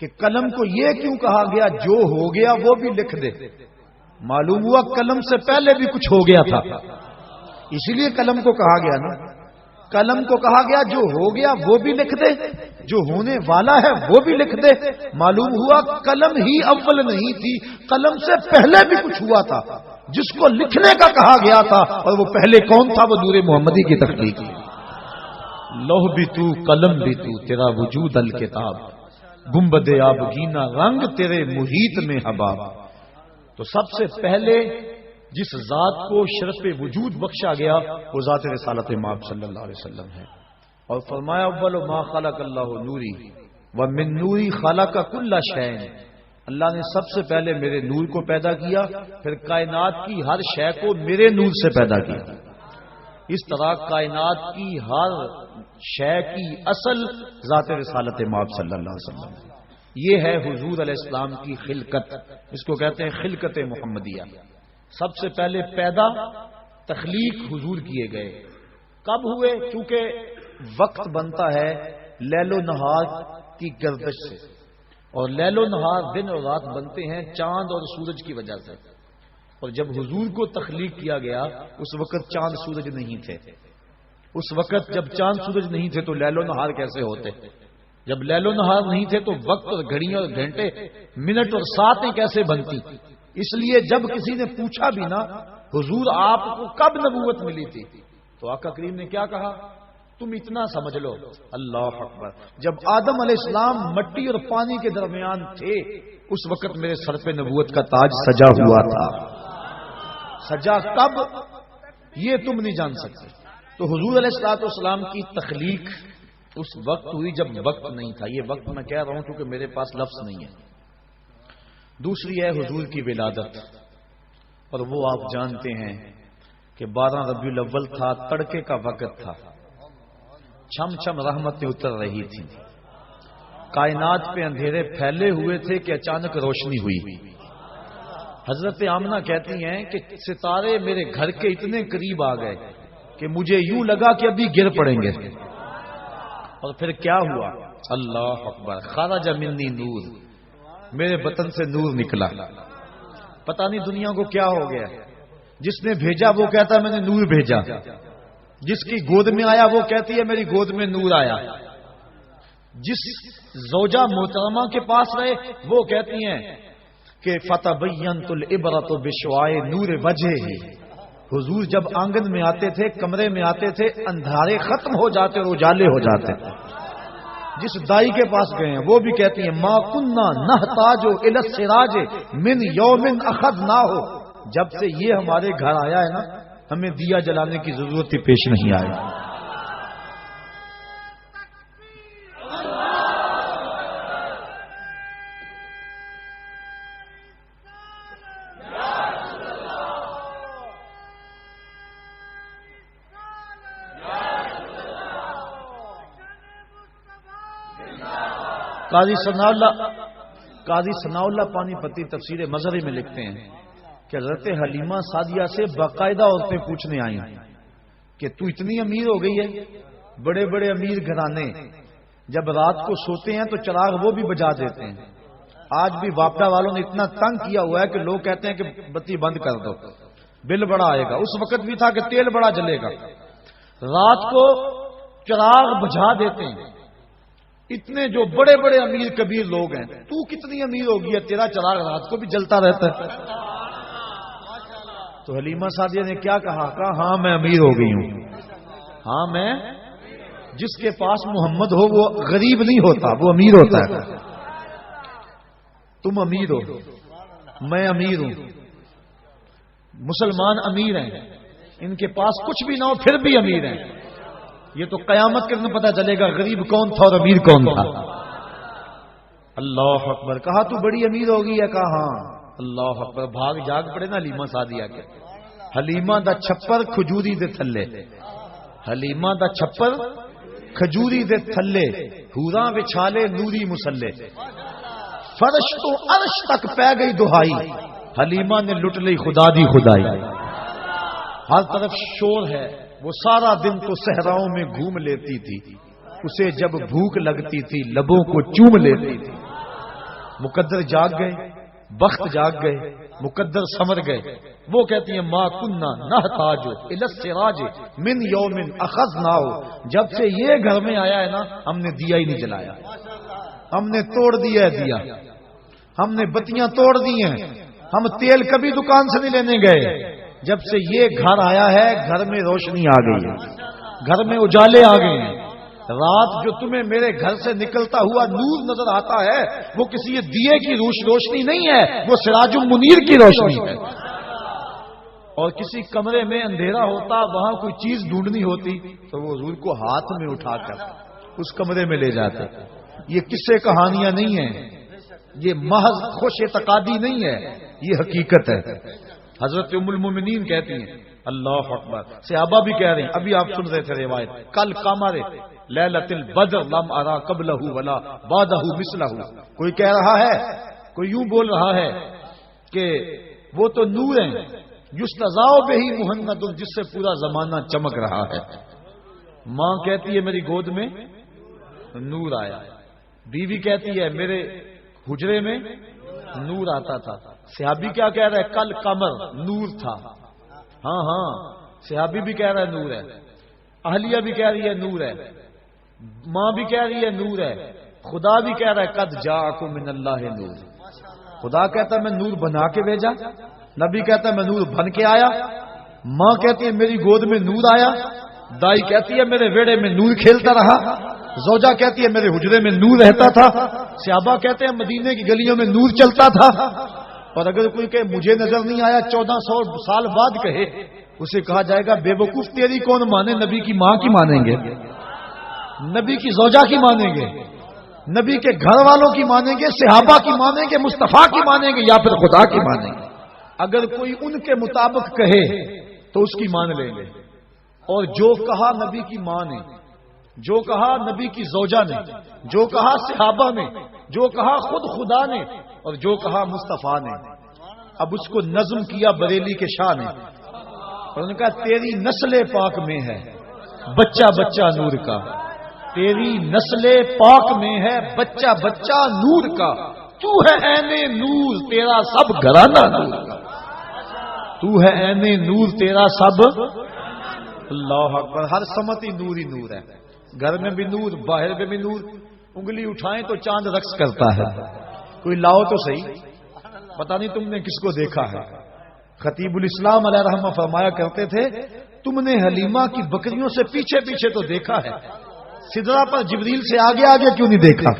کہ قلم کو یہ کیوں کہا گیا جو ہو گیا وہ بھی لکھ دے؟ معلوم ہوا قلم سے پہلے بھی کچھ ہو گیا تھا، اسی لیے قلم کو کہا گیا نا. قلم کو کہا گیا جو ہو گیا وہ بھی لکھ دے، جو ہونے والا ہے وہ بھی لکھ دے. معلوم ہوا قلم ہی اول نہیں تھی، قلم سے پہلے بھی کچھ ہوا تھا جس کو لکھنے کا کہا گیا تھا. اور وہ پہلے کون تھا؟ وہ نور محمدی کی تخلیق. لوح بھی تو، قلم بھی تو، تیرا وجود الکتاب، گنبد آبگینہ رنگ تیرے محیط میں حباب. تو سب سے پہلے جس ذات کو شرف وجود بخشا گیا وہ ذات رسالت مآب صلی اللہ علیہ وسلم ہے. اور فرمایا اول ما خلق اللہ نوری ومن نوری خلق کل شیء، اللہ نے سب سے پہلے میرے نور کو پیدا کیا، پھر کائنات کی ہر شے کو میرے نور سے پیدا کیا. اس طرح کائنات کی ہر شے کی اصل ذات رسالت مآب صلی اللہ علیہ وسلم. یہ ہے حضور علیہ السلام کی خلقت، اس کو کہتے ہیں خلقت محمدیہ. سب سے پہلے پیدا تخلیق حضور کیے گئے. کب ہوئے؟ چونکہ وقت بنتا ہے لیل و نہار کی گردش سے، اور لیل و نہار دن اور رات بنتے ہیں چاند اور سورج کی وجہ سے. اور جب حضور کو تخلیق کیا گیا اس وقت چاند سورج نہیں تھے. اس وقت جب چاند سورج نہیں تھے تو لیل و نہار کیسے ہوتے؟ جب لیل و نہار نہیں تھے تو وقت اور گھڑیاں اور گھنٹے، منٹ اور ساعتیں کیسے بنتی؟ اس لیے جب کسی نے پوچھا بھی نا حضور آپ کو کب نبوت ملی تھی، تو آقا کریم نے کیا کہا؟ تم اتنا سمجھ لو. اللہ اکبر. جب آدم علیہ السلام مٹی اور پانی کے درمیان تھے اس وقت میرے سر پہ نبوت کا تاج سجا ہوا تھا. سجا کب یہ تم نہیں جان سکتے. تو حضور علیہ الصلوۃ والسلام کی تخلیق اس وقت ہوئی جب وقت نہیں تھا. یہ وقت میں کہہ رہا ہوں کیونکہ میرے پاس لفظ نہیں ہے. دوسری ہے حضور کی ولادت، اور وہ آپ جانتے ہیں کہ 12 ربیع الاول تھا، تڑکے کا وقت تھا، چھم چھم رحمتیں اتر رہی تھیں، کائنات پہ اندھیرے پھیلے ہوئے تھے کہ اچانک روشنی ہوئی. حضرت آمنہ کہتی ہیں کہ ستارے میرے گھر کے اتنے قریب آ گئے کہ مجھے یوں لگا کہ ابھی گر پڑیں گے. اور پھر کیا ہوا؟ اللہ اکبر. خرج منی نور، میرے بطن سے نور نکلا. پتہ نہیں دنیا کو کیا ہو گیا. جس نے بھیجا وہ کہتا ہے میں نے نور بھیجا، جس کی گود میں آیا وہ کہتی ہے میری گود میں نور آیا، جس زوجہ محترمہ کے پاس رہے وہ کہتی ہیں کہ فتبینت العبرۃ بشعاع نور وجہہ. حضور جب آنگن میں آتے تھے، کمرے میں آتے تھے، اندھارے ختم ہو جاتے اور اجالے ہو جاتے. جس دائی کے پاس گئے ہیں وہ بھی کہتی ہیں ما کننا نحتاج الی السراج من یوم اخذناہ. جب سے یہ ہمارے گھر آیا ہے نا ہمیں دیا جلانے کی ضرورت ہی پیش نہیں آئی. قاضی ثناء اللہ پانی پتی تفسیر مظہری میں لکھتے ہیں کہ حضرت حلیمہ سعدیہ سے باقاعدہ عورتیں پوچھنے آئیں کہ تو اتنی امیر ہو گئی ہے. بڑے بڑے امیر گھرانے جب رات کو سوتے ہیں تو چراغ وہ بھی بجا دیتے ہیں. آج بھی واپڈا والوں نے اتنا تنگ کیا ہوا ہے کہ لوگ کہتے ہیں کہ بتی بند کر دو، بل بڑا آئے گا. اس وقت بھی تھا کہ تیل بڑا جلے گا. رات کو چراغ بجھا دیتے ہیں. اتنے جو بڑے بڑے امیر کبیر لوگ ہیں، تو کتنی امیر ہوگی ہے تیرا چراغ رات کو بھی جلتا رہتا ہے. تو حلیمہ سعدیہ نے کیا کہا؟ ہاں میں امیر ہو گئی ہوں، ہاں میں جس کے پاس محمد ہو وہ غریب نہیں ہوتا، وہ امیر ہوتا ہے۔ تم امیر ہو، میں امیر ہوں، مسلمان امیر ہیں، ان کے پاس کچھ بھی نہ ہو پھر بھی امیر ہیں۔ یہ تو قیامت کے دن پتہ چلے گا غریب کون تھا اور امیر کون تھا۔ اللہ اکبر۔ کہا تو بڑی امیر ہوگی ہے؟ کہا ہاں۔ اللہ اکبر۔ بھاگ جاگ پڑے نا حلیمہ سعدیہ کے۔ حلیمہ دا چھپر کھجوری دے تھلے، حلیمہ دا چھپر کھجوری دے تھلے، حوراں وچھالے نوری مسلے، فرش تو عرش تک پہ گئی دہائی، حلیمہ نے لٹ لی خدا دی خدائی۔ ہر طرف شور ہے، وہ سارا دن تو صحراؤں میں گھوم لیتی تھی، اسے جب بھوک لگتی تھی لبوں کو چوم لیتی تھی۔ مقدر جاگ گئے، بخت جاگ گئے، مقدر سمر گئے۔ وہ کہتی ہیں ما کننا نحتاج الی السراج من یوم اخذناہ، جب سے یہ گھر میں آیا ہے نا ہم نے دیا ہی نہیں جلایا، ہم نے توڑ دیا ہے دیا، ہم نے بتیاں توڑ دی ہیں، ہم تیل کبھی دکان سے نہیں لینے گئے۔ جب سے یہ گھر آیا ہے گھر میں روشنی آ گئی ہے، گھر میں اجالے آ گئے ہیں۔ رات جو تمہیں میرے گھر سے نکلتا ہوا نور نظر آتا ہے وہ کسی دیے کی روشنی نہیں ہے، وہ سراج المنیر کی روشنی ہے۔ اور کسی کمرے میں اندھیرا ہوتا، وہاں کوئی چیز ڈھونڈنی ہوتی تو وہ حضور کو ہاتھ میں اٹھا کر اس کمرے میں لے جاتے۔ یہ قصے کہانیاں نہیں ہیں، یہ محض خوش اعتقادی نہیں ہے، یہ حقیقت ہے۔ حضرت ام المومنین کہتی ہیں اللہ اکبر، صحابہ بھی کہہ رہے ہیں، ابھی آپ سن رہے تھے روایت، کل قمر لیلۃ البدر لم ارا قبلہ ولا بعدہ مثلہ۔ کوئی کہہ رہا ہے، کوئی یوں بول رہا ہے کہ وہ تو نور ہیں یستضاء بہ محمد، جس سے پورا زمانہ چمک رہا ہے۔ ماں کہتی ہے میری گود میں نور آیا، بیوی کہتی ہے میرے حجرے میں نور آتا تھا۔ صحابی کیا کہہ رہا ہے؟ کل قمر نور تھا۔ ہاں ہاں صحابی بھی کہہ رہا ہے نور ہے، اہلیہ بھی کہہ رہی ہے نور ہے، ماں بھی کہہ رہی ہے نور ہے، خدا بھی کہہ رہا ہے قد جاءکم من اللہ نور۔ خدا کہتا ہے میں نور بنا کے بھیجا، نبی کہتا ہے میں نور بن کے آیا، ماں کہتی ہے میری گود میں نور آیا، دائی کہتی ہے میرے ویڑے میں نور کھیلتا رہا، زوجہ کہتی ہے میرے حجرے میں نور رہتا تھا، صحابہ کہتے ہیں مدینے کی گلیوں میں نور چلتا تھا۔ اور اگر کوئی کہے مجھے نظر نہیں آیا 1400 سال بعد کہے، اسے کہا جائے گا بے وقوف تیری کون مانے، نبی کی ماں کی مانیں گے، نبی کی زوجہ کی مانیں گے، نبی کے گھر والوں کی مانیں گے، صحابہ کی مانیں گے، مصطفیٰ کی مانیں گے، یا پھر خدا کی مانیں گے۔ اگر کوئی ان کے مطابق کہے تو اس کی مان لیں گے، اور جو کہا نبی کی ماں نے، جو کہا نبی کی زوجہ نے، جو کہا صحابہ نے، جو کہا خود خدا نے، اور جو کہا مصطفیٰ نے۔ اب اس کو نظم کیا بریلی کے شاہ نے، اور انہوں نے کہا تیری نسل پاک میں ہے بچہ بچہ نور کا، تیری نسل پاک میں ہے بچہ بچہ نور کا، تو ہے عین نور تیرا سب گھرانہ نور کا، تو ہے عین نور تیرا سب۔ اللہ اکبر۔ ہر سمتی نور ہی نور ہے، گھر میں بھی نور، باہر میں بھی نور۔ انگلی اٹھائیں تو چاند رقص کرتا ہے، کوئی لاؤ تو صحیح۔ پتہ نہیں تم نے کس کو دیکھا ہے۔ خطیب الاسلام علیہ رحمہ فرمایا کرتے تھے تم نے حلیمہ کی بکریوں سے پیچھے پیچھے تو دیکھا ہے، سدرا پر جبریل سے آگے آگے کیوں نہیں دیکھا؟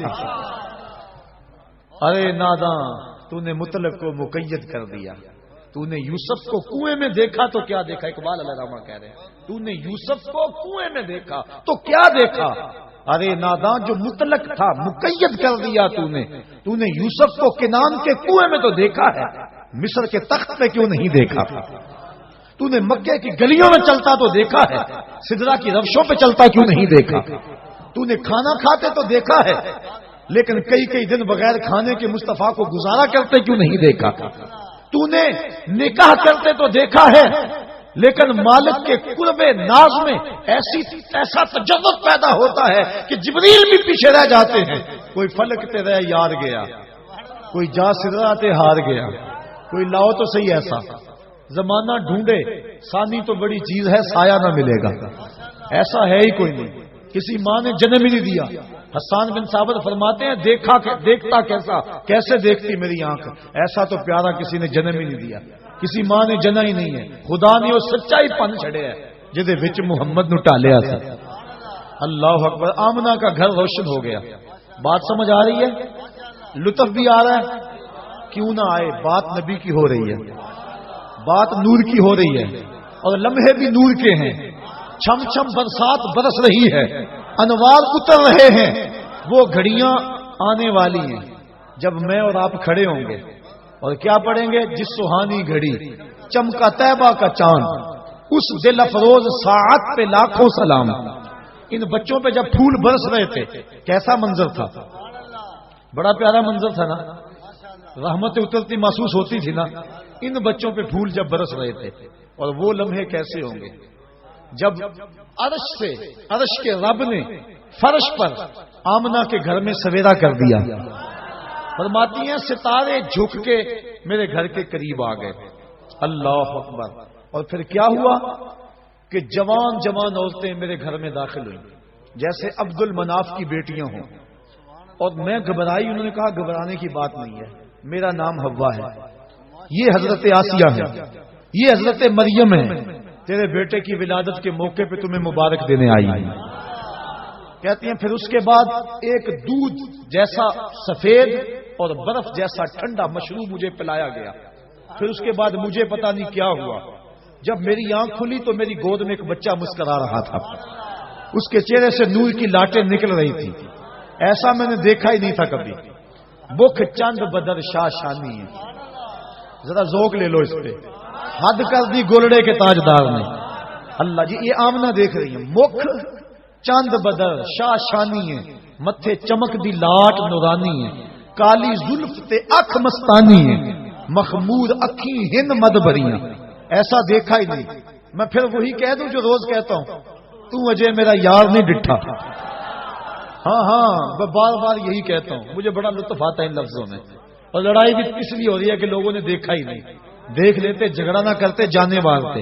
ارے ناداں تو نے مطلق کو مقید کر دیا، تو نے یوسف کو کنویں میں دیکھا تو کیا دیکھا؟ اقبال علیہ رحمہ کہہ رہے ہیں تو نے یوسف کو کنویں میں دیکھا تو کیا دیکھا؟ ارے ناداں جو مطلق تھا مقید کر دیا تو نے یوسف کو کنان کے کنویں میں تو دیکھا ہے، مصر کے تخت پہ کیوں نہیں دیکھا؟ تو نے مکے کی گلیوں میں چلتا تو دیکھا ہے، سدرا کی روشوں پہ چلتا کیوں نہیں دیکھا؟ تو نے کھانا کھاتے تو دیکھا ہے، لیکن کئی کئی دن بغیر کھانے کے مصطفیٰ کو گزارا کرتے کیوں نہیں دیکھا؟ تو نے نکاح کرتے تو دیکھا ہے، لیکن مالک کے قرب ناز میں ایسا تجرب پیدا ہوتا ہے کہ جبریل بھی پیچھے رہ جاتے ہیں۔ کوئی فلک تے رہ یار گیا، کوئی جا سدرا تے ہار گیا، کوئی لاؤ تو صحیح ایسا۔ زمانہ ڈھونڈے ثانی تو بڑی چیز ہے، سایہ نہ ملے گا، ایسا ہے ہی کوئی نہیں۔ کسی ماں نے جنم ہی نہیں دیا۔ حسان بن ثابت فرماتے ہیں دیکھتا کیسے دیکھتی میری آنکھ، ایسا تو پیارا کسی نے جنم ہی نہیں دیا، کسی ماں نے جنا ہی نہیں ہے۔ خدا نے وہ سچائی پن چھڑے ہے جہدے وچ محمد نو ٹالیا سی۔ اللہ اکبر، آمنہ کا گھر روشن ہو گیا. بات سمجھ آ رہی ہے؟ لطف بھی آ رہا ہے؟ کیوں نہ آئے، بات نبی کی ہو رہی ہے، بات نور کی ہو رہی ہے، اور لمحے بھی نور کے ہیں. چھم چھم برسات برس رہی ہے، انوار اتر رہے ہیں. وہ گھڑیاں آنے والی ہیں جب میں اور آپ کھڑے ہوں گے اور کیا پڑھیں گے؟ جس سہانی گھڑی چمکا طیبہ کا چاند، اس دل افروز ساعت پہ لاکھوں سلام. ان بچوں پہ جب پھول برس رہے تھے کیسا منظر تھا؟ بڑا پیارا منظر تھا نا، رحمت اترتی محسوس ہوتی تھی نا. ان بچوں پہ پھول جب برس رہے تھے، اور وہ لمحے کیسے ہوں گے جب عرش سے، عرش کے رب نے فرش پر آمنہ کے گھر میں سویرا کر دیا. فرماتی ہیں ستارے جھک کے میرے گھر کے قریب آ گئے. اللہ اکبر. اور پھر کیا ہوا کہ جوان جوان عورتیں میرے گھر میں داخل ہوئیں، جیسے عبد المناف کی بیٹیاں ہوں. اور میں گھبرائی. انہوں نے کہا گھبرانے کی بات نہیں ہے، میرا نام حوا ہے، یہ حضرت آسیہ ہے، یہ حضرت مریم ہے، تیرے بیٹے کی ولادت کے موقع پہ تمہیں مبارک دینے آئی ہیں. کہتی ہیں پھر اس کے بعد ایک دودھ جیسا سفید اور برف جیسا ٹھنڈا مشروب مجھے پلایا گیا. پھر اس کے بعد مجھے پتا نہیں کیا ہوا، جب میری آنکھ کھلی تو میری گود میں ایک بچہ مسکرا رہا تھا. اس کے چہرے سے نور کی لاٹیں نکل رہی تھی. ایسا میں نے دیکھا ہی نہیں تھا کبھی. مکھ چند بدر شاہ شانی ہے. ذرا ذوق لے لو اس پہ. حد کر دی گولڑے کے تاجدار نے. اللہ جی یہ آمنہ دیکھ رہی ہے. مکھ چند بدر شاہ شانی ہے، متھے چمک دی لاٹ نورانی ہے، کالی زلف تے اکھ مستانی ہے، مخمور اکھی ہند مد بریاں. ایسا دیکھا ہی نہیں. میں پھر وہی کہہ دوں جو روز کہتا ہوں، تو اجے میرا یار نہیں ڈٹھا. ہاں میں بار بار یہی کہتا ہوں. مجھے بڑا لطف آتا ہے ان لفظوں میں. اور لڑائی بھی اس لیے ہو رہی ہے کہ لوگوں نے دیکھا ہی نہیں. دیکھ لیتے جھگڑا نہ کرتے، جانے مارتے.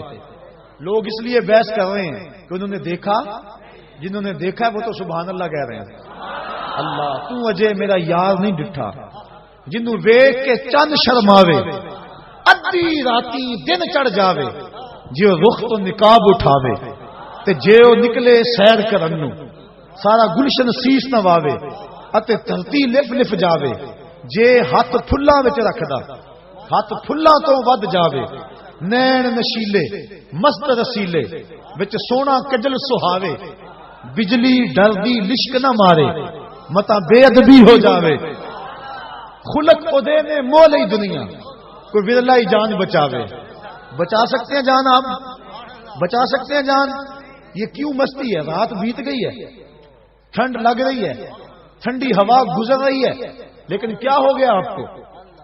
لوگ اس لیے بحث کر رہے ہیں کہ انہوں نے دیکھا. جنہوں نے دیکھا وہ تو سبحان اللہ کہہ رہے ہیں. اللہ تو اجے میرا یار نہیں ڈٹھا، جنوں ویکھ کے چند شرماوے، ادھی راتی دن چڑھ جاوے، جے رخ تو نقاب اٹھاوے تے جے او نکلے سیر کرن نوں، سارا گلشن سیس نواوے اتے دھرتی لف لف جاوے. جے ہاتھ پھلاں وچ رکھدا ہاتھ پھلاں تو ود جاوے. نین نشیلے مست رسیلے وچ سونا کجل سہاوے. بجلی ڈردی لشک نہ مارے، متا بے ادبی ہو جاوے. خلق خدے نے مول ہی دنیا، کوئی ورلا ہی جان بچاوے. بچا سکتے ہیں جان؟ آپ بچا سکتے ہیں جان؟ یہ کیوں مستی ہے؟ رات بیت گئی ہے، ٹھنڈ لگ رہی ہے، ٹھنڈی ہوا گزر رہی ہے، لیکن کیا ہو گیا آپ کو؟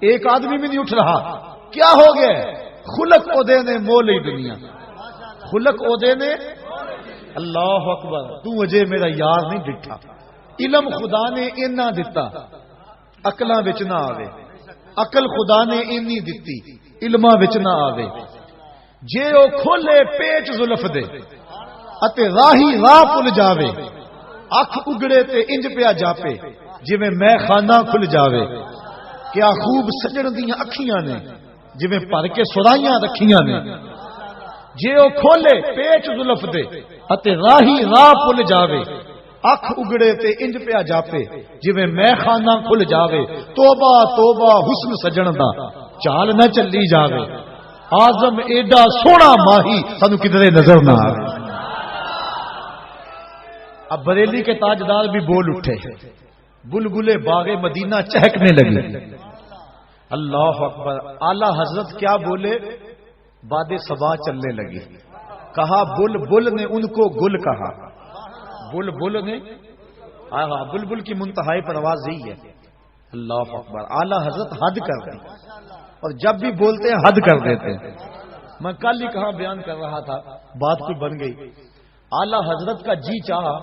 ایک آدمی بھی نہیں اٹھ رہا. کیا ہو گیا؟ خلق خدے نے مول ہی دنیا. خلق خدے نے. اللہ اکبر. تو اجے میرا یار نہیں ڈٹھا. علم خدا نے اینا دتا، عقلاں وچ نہ آوے. عقل خدا نے اینی دتی، علماں وچ نہ آوے. جے او کھولے پیچ زلف دے اتے راہی راہ پل جاوے. اکھ اگڑے تے انج پیا جاپے جویں میں خانہ کھل جاوے. کیا خوب سجن دیاں اکھیاں نے جویں بھر کے سرائیاں رکھیاں نے. جے او کھولے پیچ زلف دے اتے راہی راہ پل جاوے. اکھ اگڑے تے انج پیا جاپے جویں میں خانہ کھل جاوے. توبہ توبہ حسن سجن دا چال نہ چلی جاوے. آزم ایڈا سونا ماہی سانو کدھرے نظر نہ آوے. اب بریلی کے تاجدار بھی بول اٹھے. بلبلے باغ مدینہ چہکنے لگے. اللہ اکبر. اعلی حضرت کیا بولے؟ باد صبا چلنے لگی. کہا بل بل نے ان کو گل کہا. بل بل نے بلبل کی منتہائی پرواز یہی ہے. اللہ اکبر. اعلی حضرت حد کر دی، اور جب بھی بولتے ہیں حد کر دیتے ہیں. میں کل ہی کہاں بیان کر رہا تھا، بات کوئی بن گئی. اعلی حضرت کا جی چاہا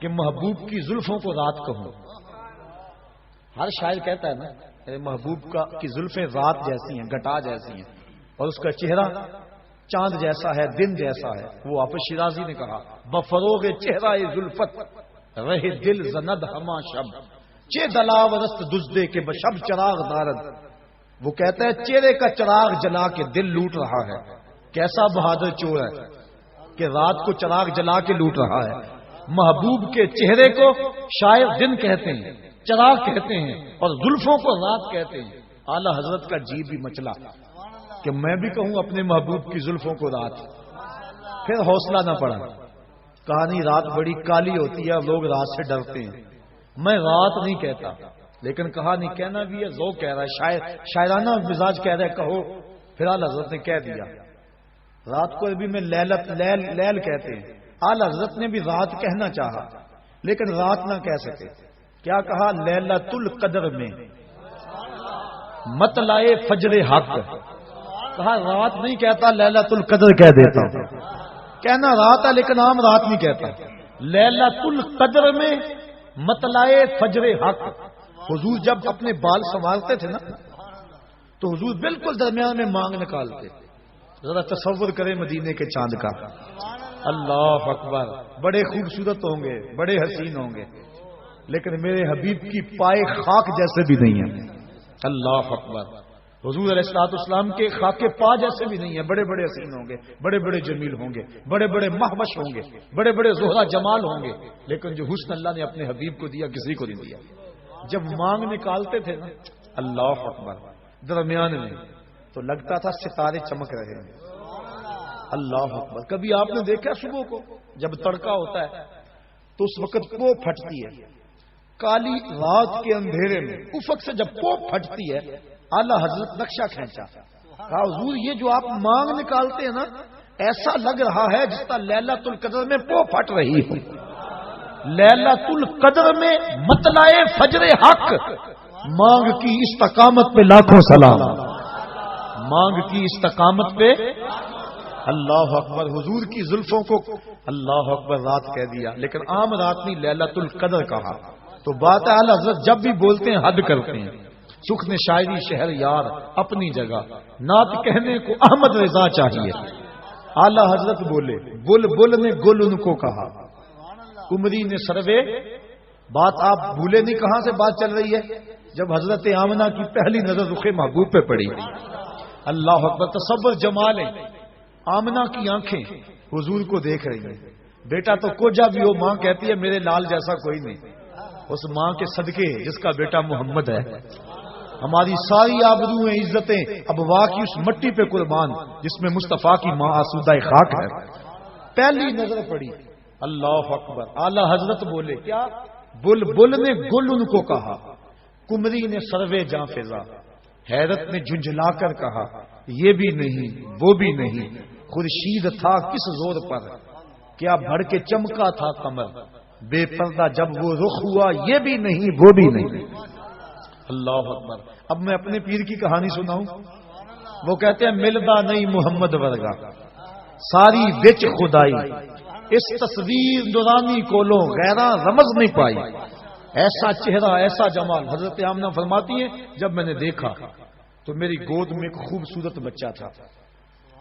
کہ محبوب کی زلفوں کو رات کہوں. ہر شاعر کہتا ہے نا محبوب کی زلفیں رات جیسی ہیں، گٹا جیسی ہیں، اور اس کا چہرہ چاند جیسا ہے، دن جیسا ہے. وہ حافظ شیرازی نے کہا بفروغ چہرہ زلفت رہے دل زند ہما شب چے دلاورست دزدے کے بشب چراغ دارد. وہ کہتا ہے چہرے کا چراغ جلا کے دل لوٹ رہا ہے. کیسا بہادر چور ہے کہ رات کو چراغ جلا کے لوٹ رہا ہے. محبوب کے چہرے کو شاعر دن کہتے ہیں، چراغ کہتے ہیں، اور زلفوں کو رات کہتے ہیں۔ اعلی حضرت کا جی بھی مچلا کہ میں بھی کہوں اپنے محبوب کی زلفوں کو رات، پھر حوصلہ نہ پڑا۔ کہانی رات بڑی کالی ہوتی ہے، لوگ رات سے ڈرتے ہیں۔ میں رات نہیں کہتا، لیکن کہانی کہنا بھی ہے، ذوق کہہ رہا ہے، شاعرانہ مزاج کہہ رہا ہے کہو، پھر اعلی حضرت نے کہہ دیا۔ رات کو عربی میں لیل کہتے ہیں، اعلی حضرت نے بھی رات کہنا چاہا لیکن رات نہ کہہ سکے۔ کیا کہا؟ لیلۃ القدر میں مطلع فجر حق۔ کہا رات نہیں کہتا، لیلۃ القدر کہہ دیتا ہوں۔ کہنا رات ہے لیکن عام رات نہیں کہتا۔ لیلۃ القدر میں مطلع فجر حق۔ حضور جب اپنے بال سنوارتے تھے نا تو حضور بالکل درمیان میں مانگ نکالتے۔ ذرا تصور کریں مدینے کے چاند کا۔ اللہ اکبر، بڑے خوبصورت ہوں گے، بڑے حسین ہوں گے، لیکن میرے حبیب کی پائے خاک جیسے بھی نہیں ہیں۔ اللہ اکبر، حضور علیہ الصلوۃ والسلام کے خاک پا جیسے بھی نہیں ہیں۔ بڑے بڑے حسین ہوں گے، بڑے بڑے جمیل ہوں گے، بڑے بڑے مہوش ہوں گے، بڑے بڑے زہرا جمال ہوں گے، لیکن جو حسن اللہ نے اپنے حبیب کو دیا کسی کو نہیں دیا۔ جب مانگ نکالتے تھے نا اللہ اکبر درمیان میں، تو لگتا تھا ستارے چمک رہے ہیں۔ اللہ اکبر، کبھی آپ نے دیکھا صبح کو جب تڑکا ہوتا ہے تو اس وقت پو پھٹتی ہے، کالی رات کے اندھیرے میں افق سے جب پو پھٹتی ہے، اعلی حضرت نقشہ کھینچا، کہا حضور یہ جو آپ مانگ نکالتے ہیں نا ایسا لگ رہا ہے جس طرح لیلۃ القدر میں پو پھٹ رہی ہو۔ لیلۃ القدر میں مطلع فجر حق، مانگ کی استقامت پہ لاکھوں سلام، مانگ کی استقامت پہ۔ اللہ اکبر، حضور کی زلفوں کو اللہ اکبر رات کہہ دیا، لیکن عام رات نہیں، لیلۃ القدر کہا۔ تو بات ہے اعلی حضرت جب بھی بولتے ہیں حد کرتے ہیں۔ سخن شاعری شہر یار اپنی جگہ، نعت کہنے کو احمد رضا چاہیے۔ اعلی حضرت بولے، بل بل نے گل ان کو کہا، کمری نے سروے۔ بات آپ بھولے نہیں کہاں سے بات چل رہی ہے؟ جب حضرت آمنہ کی پہلی نظر رخ محبوب پہ پڑی۔ اللہ اکبر، تصور جمال ہے، آمنہ کی آنکھیں حضور کو دیکھ رہی ہیں۔ بیٹا تو کوجا بھی ہو، ماں کہتی ہے میرے لال جیسا کوئی نہیں۔ اس ماں کے صدقے جس کا بیٹا محمد ہے، ہماری ساری آبرویں عزتیں اب واقعی اس مٹی پہ قربان جس میں مصطفیٰ کی ماں آسودہ خاک ہے۔ پہلی نظر پڑی، اللہ اکبر، اعلی حضرت بولے کیا؟ بل بل نے گل ان کو کہا، کمری نے سروے جاں فضا۔ حیرت نے جھنجھلا کر کہا، یہ بھی نہیں وہ بھی نہیں، خورشید تھا کس زور پر، کیا بڑھ کے چمکا تھا قمر، بے پردہ جب وہ رخ ہوا، یہ بھی نہیں وہ بھی نہیں۔ اللہ اکبر۔ اب میں اپنے پیر کی کہانی سناؤں۔ وہ کہتے ہیں ملدا نہیں محمد ورگا، ساری وچ خدائی، اس تصویر نورانی کولوں غیرہ رمز نہیں پائی، ایسا چہرہ ایسا جمال۔ حضرت آمنہ فرماتی ہیں جب میں نے دیکھا تو میری گود میں ایک خوبصورت بچہ تھا،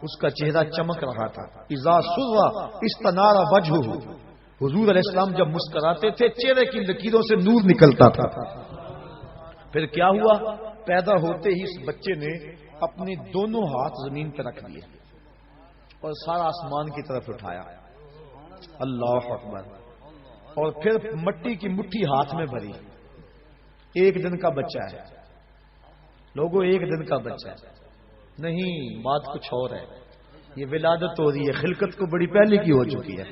اس کا چہرہ چمک رہا تھا۔ اذا سرّ استنار وجہہ، حضور علیہ السلام جب مسکراتے تھے چہرے کی لکیروں سے نور نکلتا تھا۔ پھر کیا ہوا؟ پیدا ہوتے ہی اس بچے نے اپنے دونوں ہاتھ زمین پہ رکھ دیے اور سارا آسمان کی طرف اٹھایا۔ اللہ اکبر۔ اور پھر مٹی کی مٹھی ہاتھ میں بھری۔ ایک دن کا بچہ ہے لوگوں، ایک دن کا بچہ ہے نہیں، بات کچھ اور ہے۔ یہ ولادت ہو رہی ہے، خلقت کو بڑی پہلے کی ہو چکی ہے۔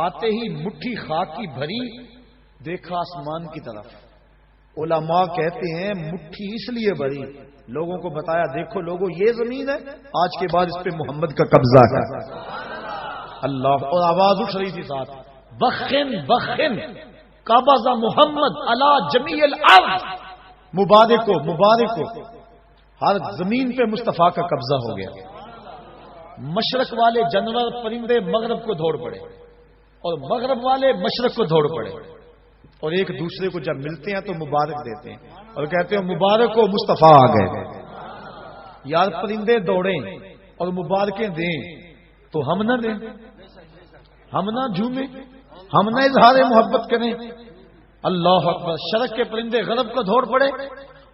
آتے ہی مٹھی خاک کی بھری، دیکھا آسمان کی طرف۔ علماء کہتے ہیں مٹھی اس لیے بھری، لوگوں کو بتایا دیکھو لوگوں یہ زمین ہے، آج کے بعد اس پہ محمد کا قبضہ ہے۔ اللہ، اور آواز اٹھ رہی تھی ساتھ، بخن بخن قبض محمد علی جمیع الارض، مبارک ہو مبارک ہو، ہر زمین پہ مصطفیٰ کا قبضہ ہو گیا۔ مشرق والے جانور پرندے مغرب کو دوڑ پڑے اور مغرب والے مشرق کو دوڑ پڑے، اور ایک دوسرے کو جب ملتے ہیں تو مبارک دیتے ہیں اور کہتے ہیں مبارک ہو مصطفیٰ آ گئے۔ یار پرندے دوڑیں اور مبارکیں دیں تو ہم نہ دیں، ہم نہ جھومیں، ہم نہ اظہار محبت کریں۔ اللہ اکبر۔ شرق کے پرندے غرب کو دوڑ پڑے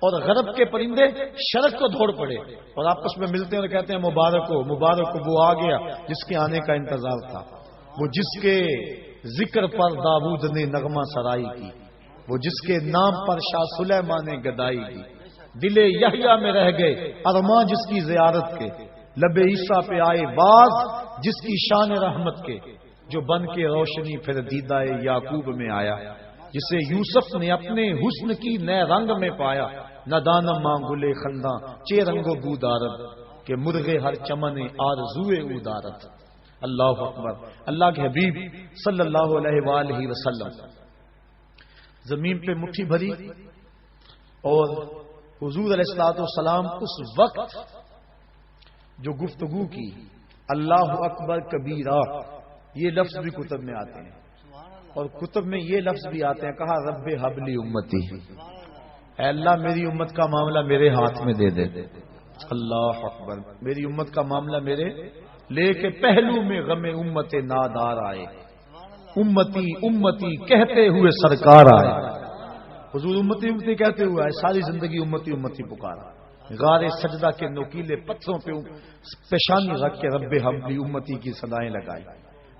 اور غرب کے پرندے شرق کو دوڑ پڑے اور آپس میں ملتے ہیں اور کہتے ہیں مبارک ہو مبارک ہو، وہ آ گیا جس کے آنے کا انتظار تھا، وہ جس کے ذکر پر داؤد نے نغمہ سرائی کی، وہ جس کے نام پر شاہ سلیمان نے گدائی کی، دل یحییٰ میں رہ گئے ارماں جس کی زیارت کے، لب عیسیٰ پہ آئے باز جس کی شان رحمت کے، جو بن کے روشنی پھر دیدہ یعقوب میں آیا، جسے یوسف نے اپنے حسن کی نئے رنگ میں پایا، نہ دانم مانگلے خنداں چے رنگو بودارت، کہ مرغے ہر چمن آرزوئے اودارت۔ اللہ اکبر۔ اللہ کے حبیب صلی اللہ علیہ وآلہ وسلم زمین پہ مٹھی بھری، اور حضور علیہ الصلوۃ والسلام اس وقت جو گفتگو کی، اللہ اکبر کبیرہ، یہ لفظ بھی کتب میں آتے ہیں، اور کتب میں یہ لفظ بھی آتے ہیں، کہا رب حبلی امتی، اے اللہ میری امت کا معاملہ میرے ہاتھ میں دے دے۔ اللہ اکبر۔ میری امت کا معاملہ میرے لے کے پہلو میں غم امت نادار آئے، امتی امتی کہتے ہوئے سرکار آئے۔ حضور امتی امتی کہتے ہوئے آئے، ساری زندگی امتی امتی پکارا، غار سجدہ کے نوکیلے پتھروں پہ پیشانی رکھ کے رب حبلی امتی کی صدائیں لگائی۔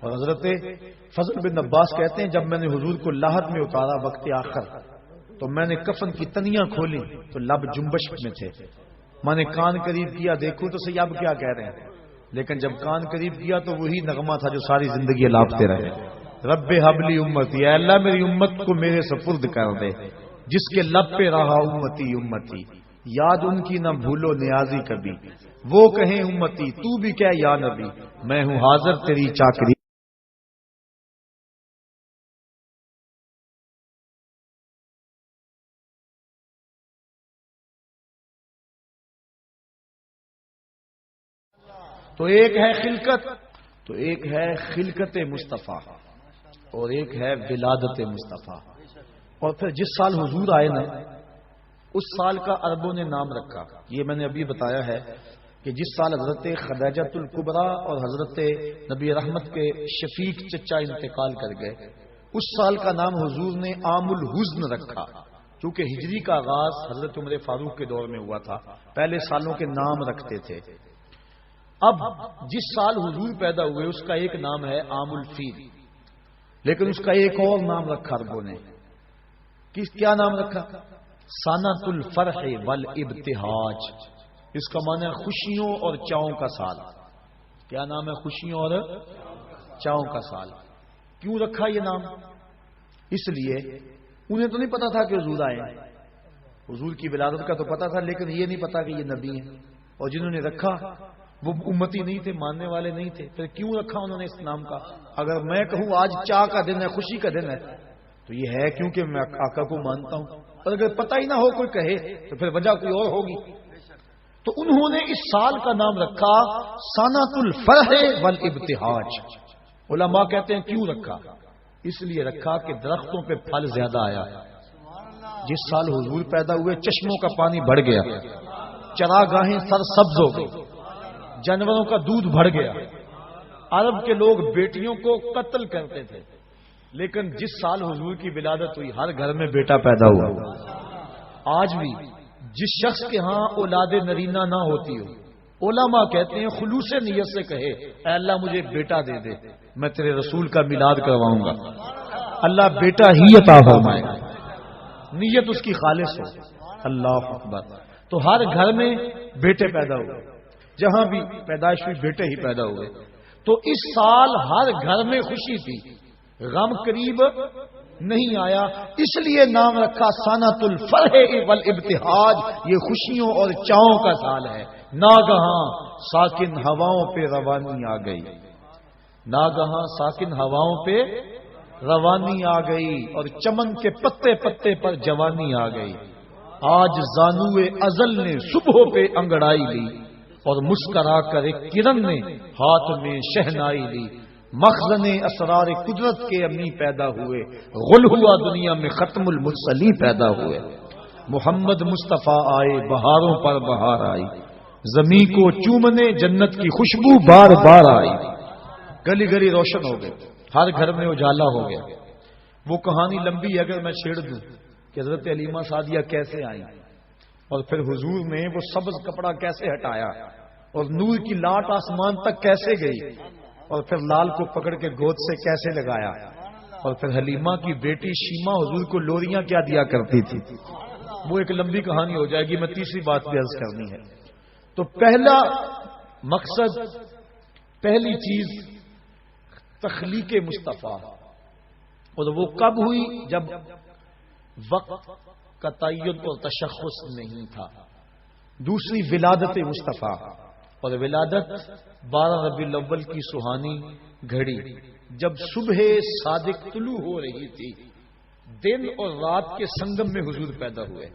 اور حضرت فضل بن عباس کہتے ہیں، جب میں نے حضور کو لاحد میں اتارا وقت آخر، تو میں نے کفن کی تنیاں کھولی تو لب جنبش میں تھے، میں نے کان قریب کیا دیکھوں تو صحیح اب کیا کہہ رہے ہیں، لیکن جب کان قریب کیا تو وہی نغمہ تھا جو ساری زندگی لاپتے رہے، رب حبلی امتی، اے اللہ میری امت کو میرے سپرد کر دے، جس کے لب پہ رہا امتی امتی، یاد ان کی نہ بھولو نیازی کبھی، وہ کہیں امتی تو بھی کہہ یا نبی، میں ہوں حاضر تیری چاکری۔ تو ایک ہے خلقت، تو ایک ہے خلقت مصطفیٰ، اور ایک ہے ولادت مصطفیٰ۔ اور پھر جس سال حضور آئے نا، اس سال کا عربوں نے نام رکھا، یہ میں نے ابھی بتایا ہے کہ جس سال حضرت خدیجۃ الکبریٰ اور حضرت نبی رحمت کے شفیق چچا انتقال کر گئے، اس سال کا نام حضور نے عام الحزن رکھا، کیونکہ ہجری کا آغاز حضرت عمر فاروق کے دور میں ہوا تھا، پہلے سالوں کے نام رکھتے تھے۔ اب جس سال حضور پیدا ہوئے اس کا ایک نام ہے عام الفیل، لیکن اس کا ایک اور نام رکھا عربوں نے، کیا نام رکھا؟ سنۃ الفرح والابتہاج۔ اس کا معنی ہے خوشیوں اور چاؤں کا سال۔ کیا نام ہے؟ خوشیوں اور چاؤں کا سال۔ کیوں رکھا یہ نام؟ اس لیے انہیں تو نہیں پتا تھا کہ حضور آئے، حضور کی ولادت کا تو پتا تھا، لیکن یہ نہیں پتا کہ یہ نبی ہیں، اور جنہوں نے رکھا وہ امتی نہیں تھے، ماننے والے نہیں تھے۔ پھر کیوں رکھا انہوں نے اس نام کا؟ اگر میں کہوں آج چاہ کا دن ہے، خوشی کا دن ہے، تو یہ ہے کیونکہ میں آقا کو مانتا ہوں، اور اگر پتہ ہی نہ ہو کوئی کہے تو پھر وجہ کوئی اور ہوگی۔ تو انہوں نے اس سال کا نام رکھا سنۃ الفرح والابتہاج۔ علماء کہتے ہیں کیوں رکھا؟ اس لیے رکھا کہ درختوں پہ پھل زیادہ آیا۔ جس سال حضور پیدا ہوئے چشموں کا پانی بڑھ گیا، چراگاہیں سرسبز ہو گئی، جانوروں کا دودھ بڑھ گیا، عرب کے لوگ بیٹیوں کو قتل کرتے تھے، لیکن جس سال حضور کی ولادت ہوئی ہر گھر میں بیٹا پیدا ہوا۔ آج بھی جس شخص کے ہاں اولاد نرینہ نہ ہوتی ہو، علماء کہتے ہیں خلوص نیت سے کہے اے اللہ مجھے ایک بیٹا دے دے، میں تیرے رسول کا میلاد کرواؤں گا، اللہ بیٹا ہی عطا فرمائے گا، نیت اس کی خالص ہو۔ اللہ اکبر۔ تو ہر گھر میں بیٹے پیدا ہوئے، جہاں بھی پیدائش ہوئی بیٹے ہی پیدا ہوئے۔ تو اس سال ہر گھر میں خوشی تھی، غم قریب نہیں آیا، اس لیے نام رکھا سنۃ الفرح والابتہاج۔ یہ خوشیوں اور چاؤں کا سال ہے۔ ناگہاں ساکن ہواؤں پہ روانی آ گئی، ناگہاں ساکن ہواؤں پہ روانی آ گئی، اور چمن کے پتے پتے پر جوانی آ گئی۔ آج زانوئے ازل نے صبح پہ انگڑائی لی، اور مسکرا کر ایک کرن نے ہاتھ میں شہنائی لی۔ مخزن اسرار قدرت کے امی پیدا ہوئے، غل ہوا دنیا میں ختم المرسلی پیدا ہوئے۔ محمد مصطفیٰ آئے، بہاروں پر بہار آئی، زمین کو چومنے جنت کی خوشبو بار بار آئی۔ گلی گلی روشن ہو گئے، ہر گھر میں اجالا ہو گیا۔ وہ کہانی لمبی ہے، اگر میں چھیڑ دوں کہ حضرت حلیمہ سعدیہ کیسے آئی، اور پھر حضور نے وہ سبز کپڑا کیسے ہٹایا، اور نور کی لاٹ آسمان تک کیسے گئی، اور پھر لال کو پکڑ کے گود سے کیسے لگایا، اور پھر حلیمہ کی بیٹی شیمہ حضور کو لوریاں کیا دیا کرتی تھی، وہ ایک لمبی کہانی ہو جائے گی، میں تیسری بات بھی عرض کرنی ہے۔ تو پہلا مقصد، پہلی چیز تخلیق مصطفیٰ، اور وہ کب ہوئی؟ جب وقت کا تعین اور تشخص نہیں تھا۔ دوسری ولادت مصطفیٰ، اور ولادت 12 ربیع الاول کی سہانی گھڑی، جب صبح صادق طلوع ہو رہی تھی، دن اور رات کے سنگم میں حضور پیدا ہوئے۔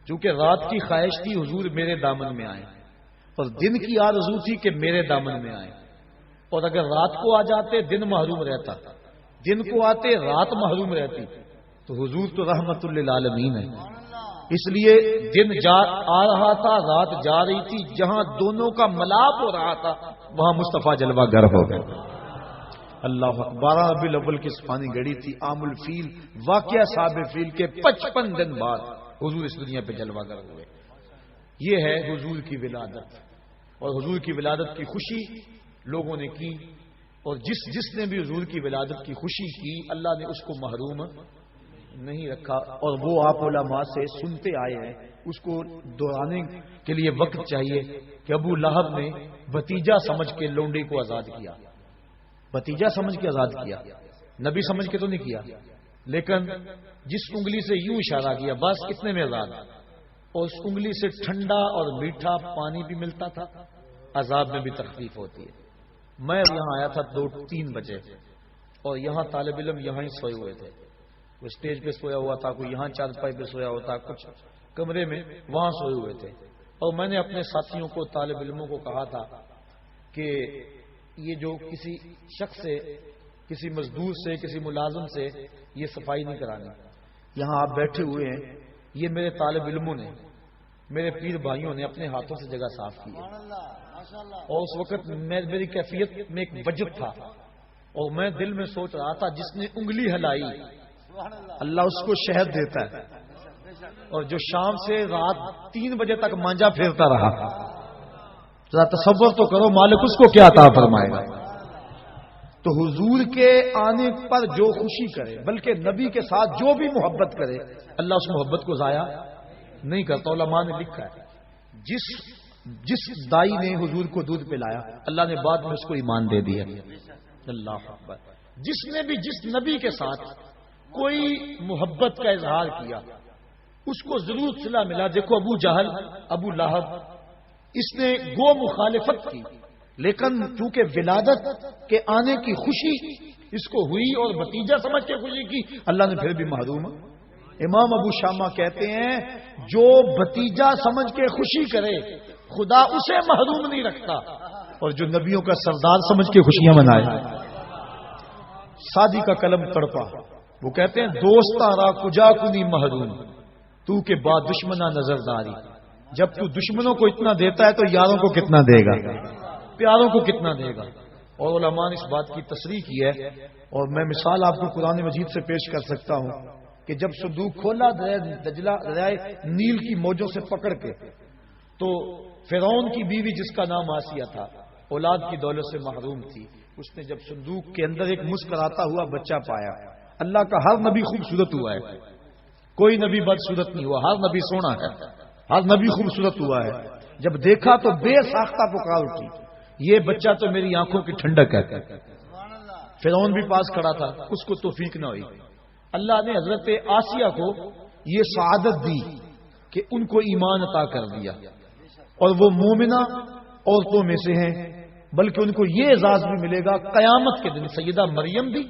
چونکہ رات کی خواہش تھی حضور میرے دامن میں آئے، اور دن کی آرزو تھی کہ میرے دامن میں آئے، اور اگر رات کو آ جاتے دن محروم رہتا، دن کو آتے رات محروم رہتی، تو حضور تو رحمت للعالمین ہے۔ اس لیے دن آ رہا تھا، رات جا رہی تھی، جہاں دونوں کا ملاپ ہو رہا تھا وہاں مصطفیٰ جلوہ گر ہو گئے۔ اللہ اکبر۔ 12 ربیع الاول کی سپانی گڑی تھی، عام الفیل، واقعہ صاحب فیل کے 55 دن بعد حضور اس دنیا پہ جلوہ گر ہوئے۔ یہ ہے حضور کی ولادت، اور حضور کی ولادت کی خوشی لوگوں نے کی، اور جس نے بھی حضور کی ولادت کی خوشی کی اللہ نے اس کو محروم نہیں رکھا۔ اور وہ آپ علماء سے سنتے آئے ہیں، اس کو دہرانے کے لیے وقت چاہیے کہ ابو لہب نے بھتیجا سمجھ کے لونڈی کو آزاد کیا، بھتیجا سمجھ کے آزاد کیا، نبی سمجھ کے تو نہیں کیا، لیکن جس انگلی سے یوں اشارہ کیا بس کتنے میں آزاد، اور اس انگلی سے ٹھنڈا اور میٹھا پانی بھی ملتا تھا، عذاب میں بھی تخفیف ہوتی ہے۔ میں یہاں آیا تھا 2-3 بجے، اور یہاں طالب علم یہاں ہی سوئے ہوئے تھے، کوئی اسٹیج پہ سویا ہوا تھا، کوئی یہاں چارپائی پہ سویا ہوا تھا، کچھ کمرے میں وہاں سوئے ہوئے تھے۔ اور میں نے اپنے ساتھیوں کو، طالب علموں کو کہا تھا کہ یہ جو کسی شخص سے، کسی مزدور سے، کسی ملازم سے یہ صفائی نہیں کرانی، یہاں آپ بیٹھے ہوئے ہیں، یہ میرے طالب علموں نے، میرے پیر بھائیوں نے اپنے ہاتھوں سے جگہ صاف کی ہے۔ اور اس وقت میری کیفیت میں ایک وجب تھا، اور میں دل میں سوچ رہا تھا جس نے انگلی ہلائی اللہ اس کو شہد دیتا ہے، اور جو شام سے رات 3 بجے تک مانجا پھیرتا رہا، ذرا تصور تو کرو مالک اس کو کیا عطا فرمائے گا۔ تو حضور کے آنے پر جو خوشی کرے، بلکہ نبی کے ساتھ جو بھی محبت کرے، اللہ اس محبت کو ضائع نہیں کرتا۔ علماء نے لکھا ہے جس دائی نے حضور کو دودھ پلایا اللہ نے بعد میں اس کو ایمان دے دیا۔ اللہ اکبر۔ جس نے بھی جس نبی کے ساتھ کوئی محبت کا اظہار کیا اس کو ضرور صلہ ملا۔ دیکھو ابو جہل، ابو لہب، اس نے گو مخالفت کی، لیکن چونکہ ولادت کے آنے کی خوشی اس کو ہوئی اور بھتیجا سمجھ کے خوشی کی، اللہ نے پھر بھی محروم۔ امام ابو شامہ کہتے ہیں جو بھتیجا سمجھ کے خوشی کرے خدا اسے محروم نہیں رکھتا، اور جو نبیوں کا سردار سمجھ کے خوشیاں منائے۔ سادی کا قلم تڑپا، وہ کہتے ہیں دوستا را کجا کنی محروم تو کے بعد دشمنا نظرداری۔ جب تو دشمنوں کو اتنا دیتا ہے تو یاروں کو کتنا دے گا، پیاروں کو کتنا دے گا۔ اور علماء نے اس بات کی تصریح کی ہے، اور میں مثال آپ کو قرآن مجید سے پیش کر سکتا ہوں کہ جب صندوق کھولا دریائے نیل کی موجوں سے پکڑ کے، تو فرعون کی بیوی جس کا نام آسیہ تھا، اولاد کی دولت سے محروم تھی، اس نے جب صندوق کے اندر ایک مسکراتا ہوا بچہ پایا۔ اللہ کا ہر نبی خوبصورت ہوا ہے، کوئی نبی بدصورت نہیں ہوا، ہر نبی سونا ہے، ہر نبی خوبصورت ہوا ہے۔ جب دیکھا تو بے ساختہ پکار اٹھی، یہ بچہ تو میری آنکھوں کی ٹھنڈک ہے۔ فرعون بھی پاس کھڑا تھا، اس کو توفیق نہ ہوئی۔ اللہ نے حضرت آسیہ کو یہ سعادت دی کہ ان کو ایمان عطا کر دیا، اور وہ مومنہ عورتوں میں سے ہیں، بلکہ ان کو یہ اعزاز بھی ملے گا قیامت کے دن۔ سیدہ مریم بھی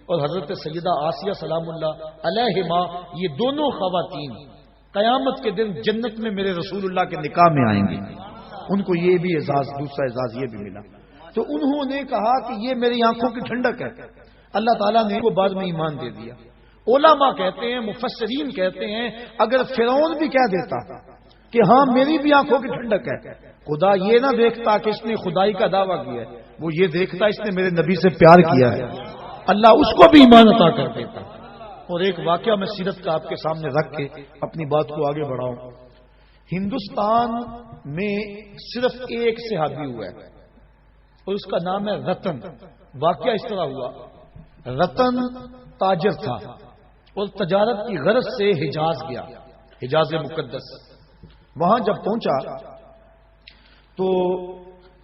اور حضرت سیدہ آسیہ سلام اللہ علیہما، یہ دونوں خواتین قیامت کے دن جنت میں میرے رسول اللہ کے نکاح میں آئیں گی، ان کو یہ بھی اعزاز، دوسرا اعزاز یہ بھی ملا۔ تو انہوں نے کہا کہ یہ میری آنکھوں کی ٹھنڈک ہے، اللہ تعالیٰ نے وہ بعد میں ایمان دے دیا۔ علماء کہتے ہیں، مفسرین کہتے ہیں اگر فرعون بھی کہہ دیتا کہ ہاں میری بھی آنکھوں کی ٹھنڈک ہے، خدا یہ نہ دیکھتا کہ اس نے خدائی کا دعویٰ کیا ہے، وہ یہ دیکھتا اس نے میرے نبی سے پیار کیا ہے، اللہ اس کو بھی ایمان عطا کر دیتا۔ اور ایک واقعہ میں سیرت کا آپ کے سامنے رکھ کے اپنی بات کو آگے بڑھاؤں۔ ہندوستان میں صرف ایک صحابی ہوا ہے، اور اس کا نام ہے رتن۔ واقعہ اس طرح ہوا، رتن تاجر تھا اور تجارت کی غرض سے حجاز گیا، حجاز مقدس۔ وہاں جب پہنچا تو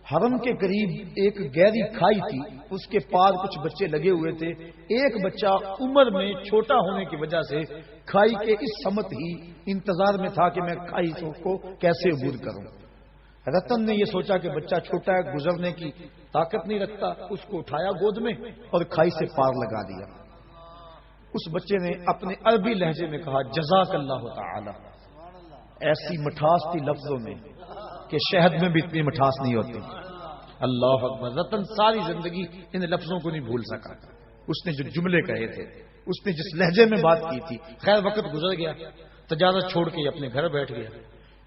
حرم کے قریب ایک گہری کھائی تھی، اس کے پار کچھ بچے لگے ہوئے تھے۔ ایک بچہ عمر میں چھوٹا ہونے کی وجہ سے کھائی کے اس سمت ہی انتظار میں تھا کہ میں کھائی کو کیسے عبور کروں۔ رتن نے یہ سوچا کہ بچہ چھوٹا ہے، گزرنے کی طاقت نہیں رکھتا، اس کو اٹھایا گود میں اور کھائی سے پار لگا دیا۔ اس بچے نے اپنے عربی لہجے میں کہا جزاک اللہ تعالی۔ ایسی مٹھاس تھی لفظوں میں کہ شہد میں بھی اتنی مٹھاس نہیں ہوتی۔ اللہ اکبر۔ رتن ساری زندگی ان لفظوں کو نہیں بھول سکا، اس نے جو جملے کہے تھے، اس نے جس لہجے میں بات کی تھی۔ خیر وقت گزر گیا، تجارت چھوڑ کے اپنے گھر بیٹھ گیا۔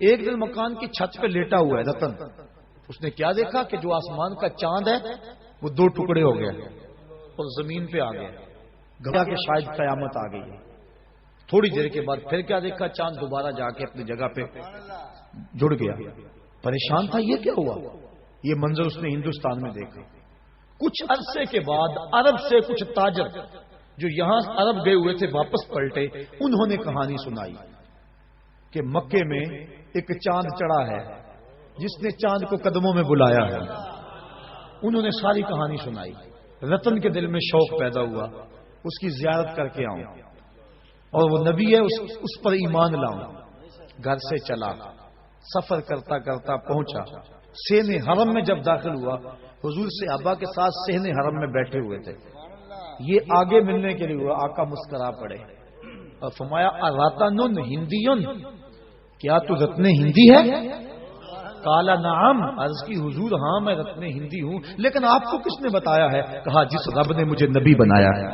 ایک دن مکان کی چھت پہ لیٹا ہوا ہے رتن، اس نے کیا دیکھا کہ جو آسمان کا چاند ہے وہ دو ٹکڑے ہو گیا اور زمین پہ آ گیا، گھبرا کہ شاید قیامت آ گئی ہے۔ تھوڑی دیر کے بعد پھر کیا دیکھا، چاند دوبارہ جا کے اپنی جگہ پہ جڑ گیا۔ پریشان تھا، یہ کیا ہوا؟ یہ منظر اس نے ہندوستان میں دیکھا۔ کچھ عرصے کے بعد عرب سے کچھ تاجر جو یہاں عرب گئے ہوئے تھے واپس پلٹے، انہوں نے کہانی سنائی کہ مکے میں ایک چاند چڑھا ہے جس نے چاند کو قدموں میں بلایا ہے۔ انہوں نے ساری کہانی سنائی۔ رتن کے دل میں شوق پیدا ہوا اس کی زیارت کر کے آؤں، اور وہ نبی ہے اس پر ایمان لاؤں۔ گھر سے چلا، سفر کرتا کرتا پہنچا سین حرم میں۔ جب داخل ہوا حضور سے ابا کے ساتھ سین حرم میں بیٹھے ہوئے تھے، یہ آگے ملنے کے لیے ہوا۔ آقا مسکرا پڑے اور فرمایا اراتن ہندیون، کیا تو رتن ہندی ہے؟ کالا نعم، عرض کی حضور ہاں میں رتن ہندی ہوں، لیکن آپ کو کس نے بتایا ہے؟ کہا جس رب نے مجھے نبی بنایا ہے۔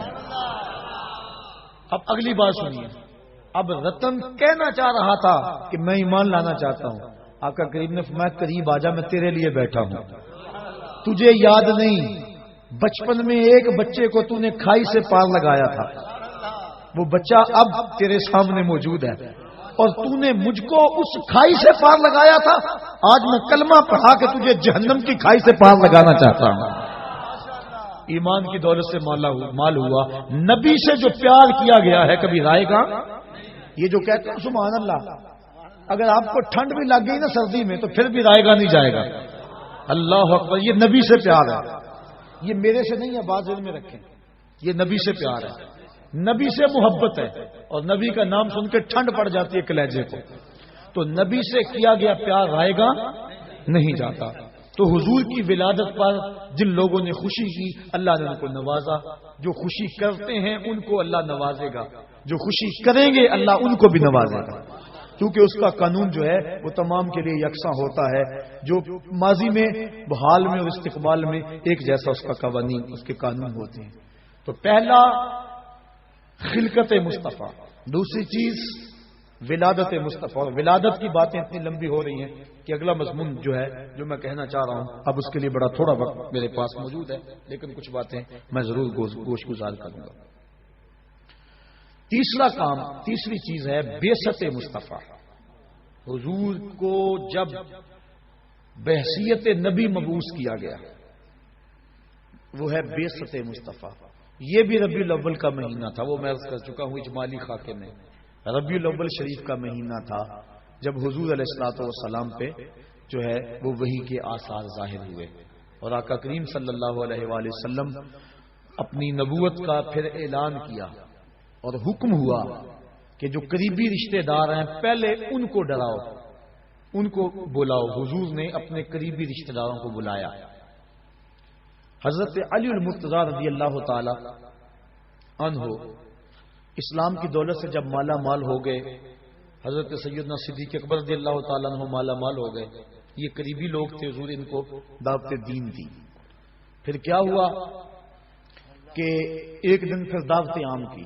اب اگلی بات سنیے۔ اب رتن کہنا چاہ رہا تھا کہ میں ایمان لانا چاہتا ہوں۔ آقا کریم نے فرمایا قریب آجا، میں تیرے لیے بیٹھا ہوں۔ تجھے یاد نہیں بچپن میں ایک بچے کو تو نے کھائی سے پار لگایا تھا، وہ بچہ اب تیرے سامنے موجود ہے، اور تو نے مجھ کو اس کھائی سے پار لگایا تھا۔ آج میں کلمہ پڑھا کہ تجھے جہنم کی کھائی سے پار لگانا چاہتا ہوں۔ ایمان کی دولت سے مال ہوا۔ نبی سے جو پیار کیا گیا ہے کبھی رائے گا؟ یہ جو کہتے ہیں سبحان اللہ، اگر آپ کو ٹھنڈ بھی لگ گئی نا سردی میں تو پھر بھی رائے گا نہیں جائے گا۔ اللہ اکبر، یہ نبی سے پیار ہے، یہ میرے سے نہیں ہے، بات ذہن میں رکھیں، یہ نبی سے پیار ہے، نبی سے محبت ہے، اور نبی کا نام سن کے ٹھنڈ پڑ جاتی ہے کلیجے کو۔ تو نبی سے کیا گیا پیار رائے گا نہیں جاتا۔ تو حضور کی ولادت پر جن لوگوں نے خوشی کی اللہ نے ان کو نوازا، جو خوشی کرتے ہیں ان کو اللہ نوازے گا، جو خوشی کریں گے اللہ ان کو بھی نوازے گا، کیونکہ اس کا قانون جو ہے وہ تمام کے لیے یکساں ہوتا ہے۔ جو ماضی میں، حال میں اور استقبال میں ایک جیسا اس کا قوانین، اس کے قانون ہوتے ہیں۔ تو پہلا خلقت مصطفیٰ، دوسری چیز ولادت مصطفیٰ۔ اور ولادت کی باتیں اتنی لمبی ہو رہی ہیں کہ اگلا مضمون جو ہے جو میں کہنا چاہ رہا ہوں، اب اس کے لیے بڑا تھوڑا وقت میرے پاس موجود ہے، لیکن کچھ باتیں میں ضرور گوش گزار کروں گا۔ تیسرا کام، تیسری چیز ہے بعثت مصطفیٰ۔ حضور کو جب بحیثیت نبی مبعوث کیا گیا، وہ ہے بعثت مصطفیٰ۔ یہ بھی ربیع الاول کا مہینہ تھا، وہ میں عرض کر چکا ہوں اجمالی خاکے میں۔ ربیع الاول شریف کا مہینہ تھا جب حضور علیہ الصلوۃ والسلام پہ جو ہے وہ وحی کے آثار ظاہر ہوئے، اور آقا کریم صلی اللہ علیہ وآلہ وسلم اپنی نبوت کا پھر اعلان کیا، اور حکم ہوا کہ جو قریبی رشتہ دار ہیں پہلے ان کو ڈراؤ، ان کو بلاؤ۔ حضور نے اپنے قریبی رشتہ داروں کو بلایا۔ حضرت علی المرتضیٰ رضی اللہ تعالی عنہ اسلام کی دولت سے جب مالا مال ہو گئے، حضرت سیدنا صدیق اکبر رضی اللہ تعالیٰ عنہ مالا مال ہو گئے، یہ قریبی لوگ تھے، حضور ان کو دعوت دین دی۔ پھر کیا ہوا کہ ایک دن پھر دعوت عام کی،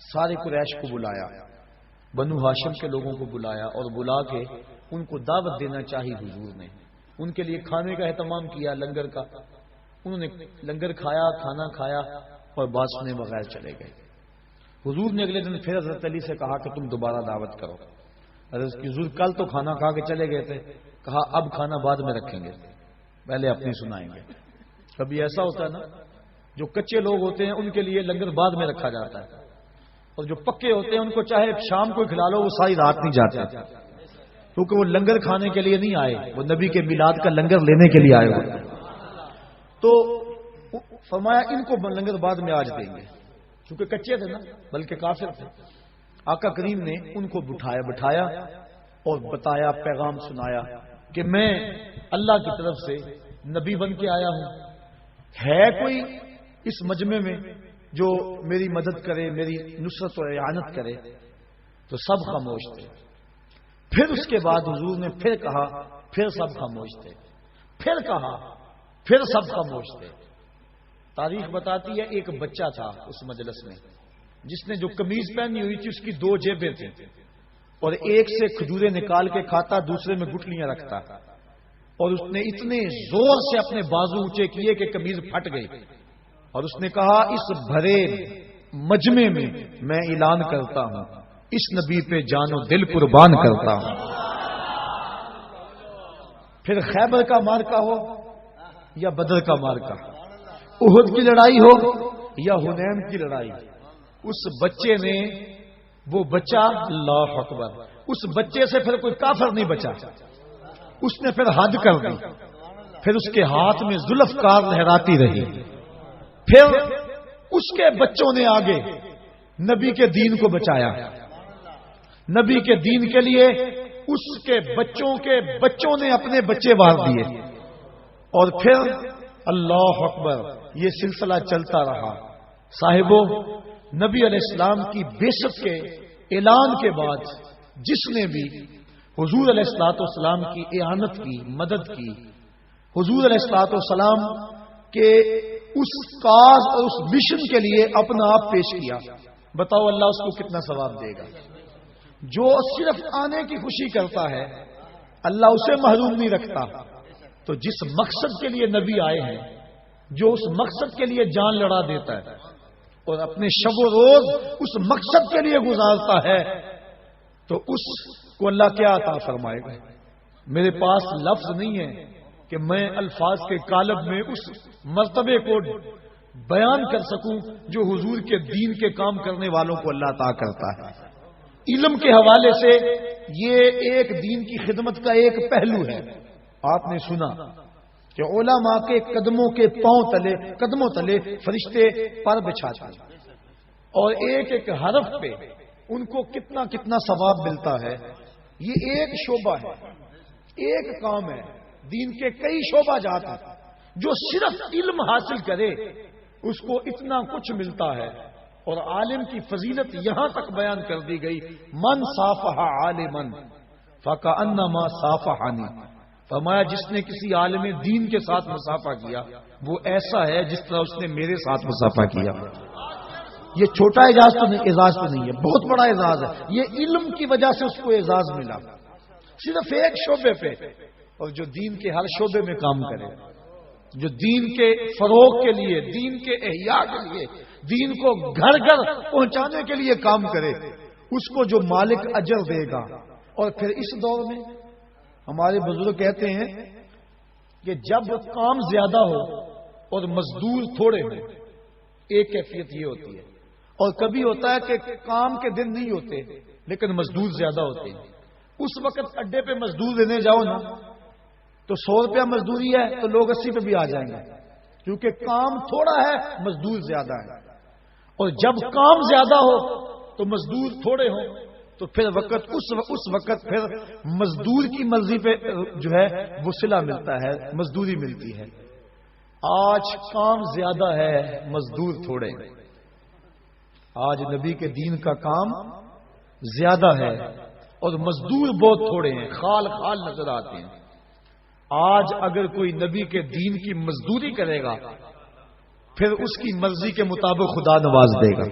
سارے قریش کو بلایا، بنو ہاشم کے لوگوں کو بلایا، اور بلا کے ان کو دعوت دینا چاہی حضور نے۔ ان کے لیے کھانے کا اہتمام کیا، لنگر کا، انہوں نے لنگر کھایا، کھانا کھایا اور بات سنے بغیر چلے گئے۔ حضور نے اگلے دن پھر حضرت علی سے کہا کہ تم دوبارہ دعوت کرو۔ حضرت کی حضور کل تو کھانا کھا کے چلے گئے تھے، کہا اب کھانا بعد میں رکھیں گے، پہلے اپنی سنائیں گے۔ کبھی ایسا ہوتا ہے نا جو کچے لوگ ہوتے ہیں ان کے لیے لنگر بعد میں رکھا جاتا ہے، اور جو پکے ہوتے ہیں ان کو چاہے شام کو کھلا لو وہ ساری رات نہیں جاتے، کیونکہ وہ لنگر کھانے کے لیے نہیں آئے، وہ نبی کے میلاد کا لنگر لینے کے لیے آئے ہوتے ہیں۔ تو فرمایا ان کو لنگر بعد میں آج دیں گے، کیونکہ کچے تھے نا، بلکہ کافر تھے۔ آقا کریم نے ان کو بٹھایا اور بتایا، پیغام سنایا کہ میں اللہ کی طرف سے نبی بن کے آیا ہوں، ہے کوئی اس مجمع میں جو میری مدد کرے، میری نصرت و اعانت کرے؟ تو سب خاموش تھے۔ پھر اس کے بعد حضور نے پھر کہا، پھر سب خاموش تھے، پھر کہا، پھر سب خاموش تھے۔ تاریخ بتاتی ہے ایک بچہ تھا اس مجلس میں جس نے جو قمیض پہنی ہوئی تھی اس کی 2 جیبیں تھیں، اور ایک سے کھجورے نکال کے کھاتا، دوسرے میں گٹلیاں رکھتا، اور اس نے اتنے زور سے اپنے بازو اونچے کیے کہ قمیض پھٹ گئی، اور اس نے کہا اس بھرے مجمع میں میں اعلان کرتا ہوں اس نبی پہ جان و دل قربان کرتا ہوں۔ پھر خیبر کا مارکا ہو یا بدر کا مارکا، احد کی لڑائی ہو یا حنین کی لڑائی، اس بچے نے، وہ بچہ، اللہ اکبر، اس بچے سے پھر کوئی کافر نہیں بچا، اس نے پھر حد کر دی، پھر اس کے ہاتھ میں ذوالفقار لہراتی رہی، پھر اس کے بچوں نے آگے نبی کے دین کو بچایا، نبی کے دین کے لیے اس کے بچوں نے اپنے بچے وار دیے، اور پھر اللہ اکبر یہ سلسلہ چلتا رہا۔ صاحبوں، نبی علیہ السلام کی بعثت کے اعلان کے بعد جس نے بھی حضور علیہ الصلوۃ والسلام کی اعانت کی، مدد کی، حضور علیہ الصلوۃ والسلام کے اس کاز اور اس مشن کے لیے اپنا آپ پیش کیا، بتاؤ اللہ اس کو کتنا ثواب دے گا؟ جو صرف آنے کی خوشی کرتا ہے اللہ اسے محروم نہیں رکھتا، تو جس مقصد کے لیے نبی آئے ہیں، جو اس مقصد کے لیے جان لڑا دیتا ہے اور اپنے شب و روز اس مقصد کے لیے گزارتا ہے، تو اس کو اللہ کیا عطا فرمائے گا؟ میرے پاس لفظ نہیں ہے کہ میں الفاظ کے قالب میں اس مرتبے کو بیان کر سکوں جو حضور کے دین کے کام کرنے والوں کو اللہ عطا کرتا ہے۔ علم کے حوالے سے یہ ایک دین کی خدمت کا ایک پہلو ہے۔ آپ نے سنا کہ علماء کے قدموں کے قدموں تلے فرشتے پر بچھاتے ہیں، اور ایک ایک حرف پہ ان کو کتنا کتنا ثواب ملتا ہے۔ یہ ایک شعبہ ہے، ایک کام ہے، دین کے کئی شعبہ جات ہیں، جو صرف علم حاصل کرے اس کو اتنا کچھ ملتا ہے۔ اور عالم کی فضیلت یہاں تک بیان کر دی گئی، من صافح عالما فکأنما صافحنی، فرمایا جس نے کسی عالم دین کے ساتھ مصافحہ کیا وہ ایسا ہے جس طرح اس نے میرے ساتھ مصافحہ کیا۔ یہ چھوٹا اعزاز تو نہیں ہے، بہت بڑا اعزاز ہے۔ یہ علم کی وجہ سے اس کو اعزاز ملا، صرف ایک شعبے پہ، اور جو دین کے ہر شعبے میں کام کرے، جو دین کے فروغ کے لیے، دین کے احیاء کے لیے، دین کو گھر گھر پہنچانے کے لیے کام کرے، اس کو جو مالک اجر دے گا۔ اور پھر اس دور میں ہمارے بزرگ کہتے ہیں کہ جب کام زیادہ ہو اور مزدور تھوڑے ہوں، ایک کیفیت یہ ہوتی ہے، اور کبھی ہوتا ہے کہ کام کے دن نہیں ہوتے لیکن مزدور زیادہ ہوتے ہیں۔ اس وقت اڈے پہ مزدور دینے جاؤ نا تو 100 روپیہ مزدوری ہے تو لوگ 80 پہ بھی آ جائیں گے، کیونکہ کام تھوڑا ہے، مزدور زیادہ ہے۔ اور جب کام زیادہ ہو تو مزدور تھوڑے ہوں تو پھر اس وقت پھر مزدور کی مرضی پہ جو ہے وہ صلہ ملتا ہے، مزدوری ملتی ہے۔ آج کام زیادہ ہے، مزدور تھوڑے، آج نبی کے دین کا کام زیادہ ہے اور مزدور بہت تھوڑے ہیں، خال خال نظر آتے ہیں۔ آج اگر کوئی نبی کے دین کی مزدوری کرے گا پھر اس کی مرضی کے مطابق خدا نواز دے گا۔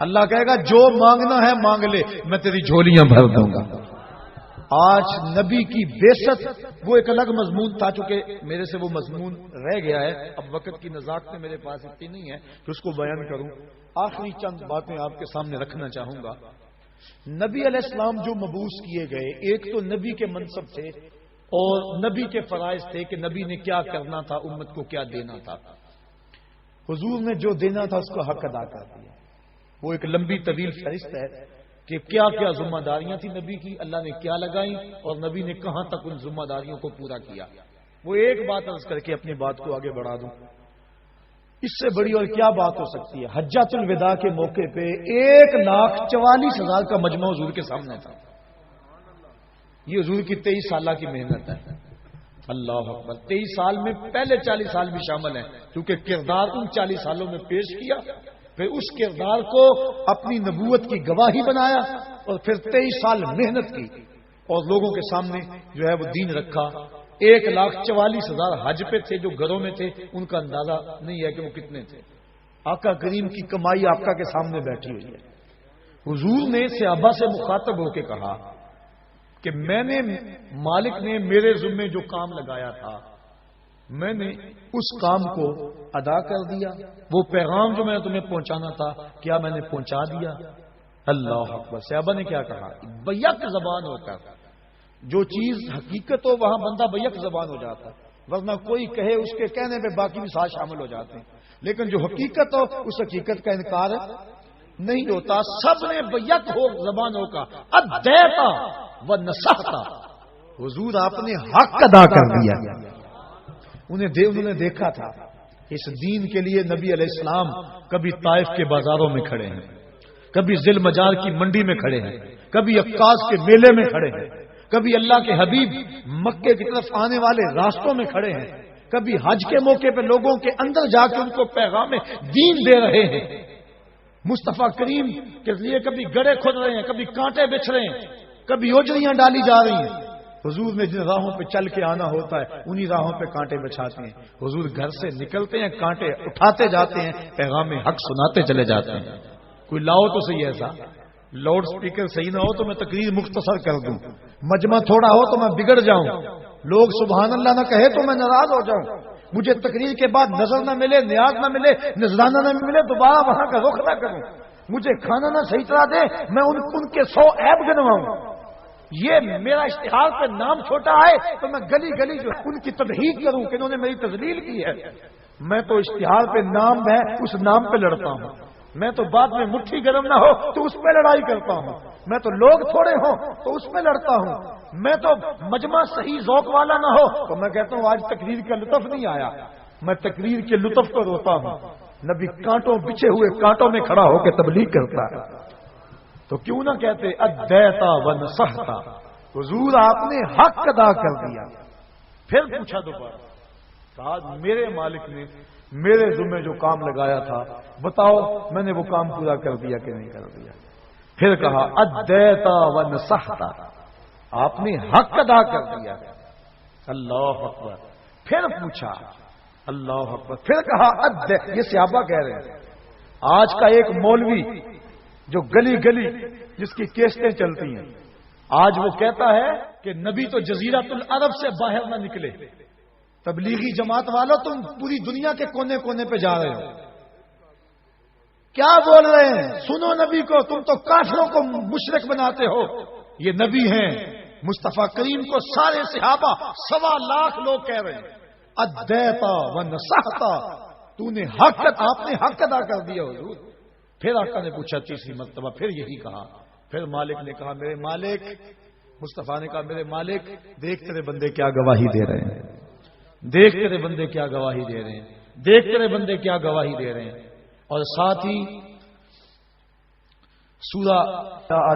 اللہ کہے گا جو مانگنا ہے مانگ لے، میں تیری جھولیاں بھر دوں گا۔ آج نبی کی بعثت وہ ایک الگ مضمون تھا، چونکہ میرے سے وہ مضمون رہ گیا ہے، اب وقت کی نزاکت میرے پاس اتنی نہیں ہے کہ اس کو بیان کروں۔ آخری چند باتیں آپ کے سامنے رکھنا چاہوں گا۔ نبی علیہ السلام جو مبعوث کیے گئے، ایک تو نبی کے منصب تھے اور نبی کے فرائض تھے کہ نبی نے کیا کرنا تھا، امت کو کیا دینا تھا۔ حضور نے جو دینا تھا اس کو حق ادا کر دیا. وہ ایک لمبی طویل فہرست ہے کہ کیا کیا ذمہ داریاں تھیں نبی کی، اللہ نے کیا لگائیں اور نبی نے کہاں تک ان ذمہ داریوں کو پورا کیا. وہ ایک بات عرض کر کے اپنی بات کو آگے بڑھا دوں، اس سے بڑی اور کیا بات ہو سکتی ہے. حجۃ الوداع کے موقع پہ 1,44,000 کا مجمع حضور کے سامنے تھا. یہ حضور کی 23 سالہ کی محنت ہے. اللہ اکبر. 23 سال میں پہلے 40 سال بھی شامل ہیں، کیونکہ کردار ان 40 سالوں میں پیش کیا، پھر اس کردار کو اپنی نبوت کی گواہی بنایا، اور پھر 23 سال محنت کی اور لوگوں کے سامنے جو ہے وہ دین رکھا. 1,44,000 حج پہ تھے جو گھروں میں تھے، ان کا اندازہ نہیں ہے کہ وہ کتنے تھے. آقا کریم کی کمائی آقا کے سامنے بیٹھی ہوئی ہے. حضور نے صحابہ سے مخاطب ہو کے کہا کہ میں نے مالک نے میرے ذمے جو کام لگایا تھا میں نے اس کام کو ادا کر دیا. وہ پیغام جو میں نے تمہیں پہنچانا تھا کیا میں نے پہنچا دیا؟ اللہ اکبر. صحابہ نے کیا کہا؟ بیک زبان ہو کر، جو چیز حقیقت ہو وہاں بندہ بیک زبان ہو جاتا ہے، ورنہ کوئی کہے اس کے کہنے پہ باقی بھی ساتھ شامل ہو جاتے ہیں. لیکن جو حقیقت ہو اس حقیقت کا انکار نہیں ہوتا. سب نے بیک ہو زبان ہو کا ادیتا و نصحتا. حضور آپ نے حق ادا کر دیا. انہوں نے دیکھا تھا اس دین کے لیے نبی علیہ السلام کبھی طائف کے بازاروں میں کھڑے ہیں، کبھی ذل مجار کی منڈی میں کھڑے ہیں، کبھی عکاظ کے میلے میں کھڑے ہیں، کبھی اللہ کے حبیب مکے کی طرف آنے والے راستوں میں کھڑے ہیں، کبھی حج کے موقع پہ لوگوں کے اندر جا کے ان کو پیغام دین دے رہے ہیں. مصطفیٰ کریم کے لیے کبھی گڑھے کھود رہے ہیں، کبھی کانٹے بچھ رہے ہیں، کبھی اوجڑیاں ڈالی جا رہی ہیں. حضور نے جن راہوں پہ چل کے آنا ہوتا ہے انہی راہوں پہ کانٹے بچھاتے ہیں. حضور گھر سے نکلتے ہیں، کانٹے اٹھاتے جاتے ہیں، پیغام حق سناتے چلے جاتے ہیں. کوئی لاؤ تو صحیح ایسا لاؤڈ سپیکر صحیح نہ ہو تو میں تقریر مختصر کر دوں، مجمع تھوڑا ہو تو میں بگڑ جاؤں، لوگ سبحان اللہ نہ کہے تو میں ناراض ہو جاؤں، مجھے تقریر کے بعد نظر نہ ملے، نیاز نہ ملے، نذرانہ نہ ملے، دوبارہ وہاں کا رخ نہ کروں، مجھے کھانا نہ صحیح طرح دے، میں ان کے 100 عیب گنواؤں. یہ میرا اشتہار پہ نام چھوٹا ہے تو میں گلی گلی جو ان کی تضحیق کروں کہ انہوں نے میری تذلیل کی ہے. میں تو اشتہار پہ نام ہے اس نام پہ لڑتا ہوں. میں تو بعد میں مٹھی گرم نہ ہو تو اس پہ لڑائی کرتا ہوں. میں تو لوگ تھوڑے ہوں تو اس پہ لڑتا ہوں. میں تو مجمع صحیح ذوق والا نہ ہو تو میں کہتا ہوں آج تقریر کا لطف نہیں آیا. میں تقریر کے لطف کو روتا ہوں. نبی کانٹوں بچھے ہوئے کانٹوں میں کھڑا ہو کے تبلیغ کرتا ہے تو کیوں نہ کہتے ادیتا و نصحتا. حضور آپ نے حق ادا کر دیا. پھر پوچھا دوبارہ، کہا میرے مالک نے میرے ذمہ جو کام لگایا تھا بتاؤ میں نے وہ کام پورا کر دیا کہ نہیں کر دیا؟ پھر کہا ادیتا و نصحتا. آپ نے حق ادا کر دیا. اللہ اکبر. پھر پوچھا، اللہ اکبر. پھر کہا یہ صحابہ کہہ رہے ہیں. آج کا ایک مولوی جو گلی گلی جس کی کیسٹیں چلتی ہیں آج وہ کہتا ہے کہ نبی تو جزیرۃ العرب سے باہر نہ نکلے. تبلیغی جماعت والوں تم پوری دنیا کے کونے کونے پہ جا رہے ہو، کیا بول رہے ہیں؟ سنو نبی کو. تم تو کافروں کو مشرک بناتے ہو. یہ نبی ہیں مصطفیٰ کریم کو سارے صحابہ 1.25 لاکھ لوگ کہہ رہے ہیں ادیتا و نصحتا. تو نے حق، آپ نے حق ادا کر دیا حضور. پھر آقا نے پوچھا تیسری مرتبہ، پھر یہی کہا. پھر مالک نے کہا میرے مالک، مصطفیٰ نے کہا میرے مالک دیکھ تیرے بندے کیا گواہی دے رہے ہیں، دیکھ تیرے بندے کیا گواہی دے رہے ہیں، دیکھ تیرے بندے کیا گواہی دے رہے ہیں. اور ساتھ ہی سورہ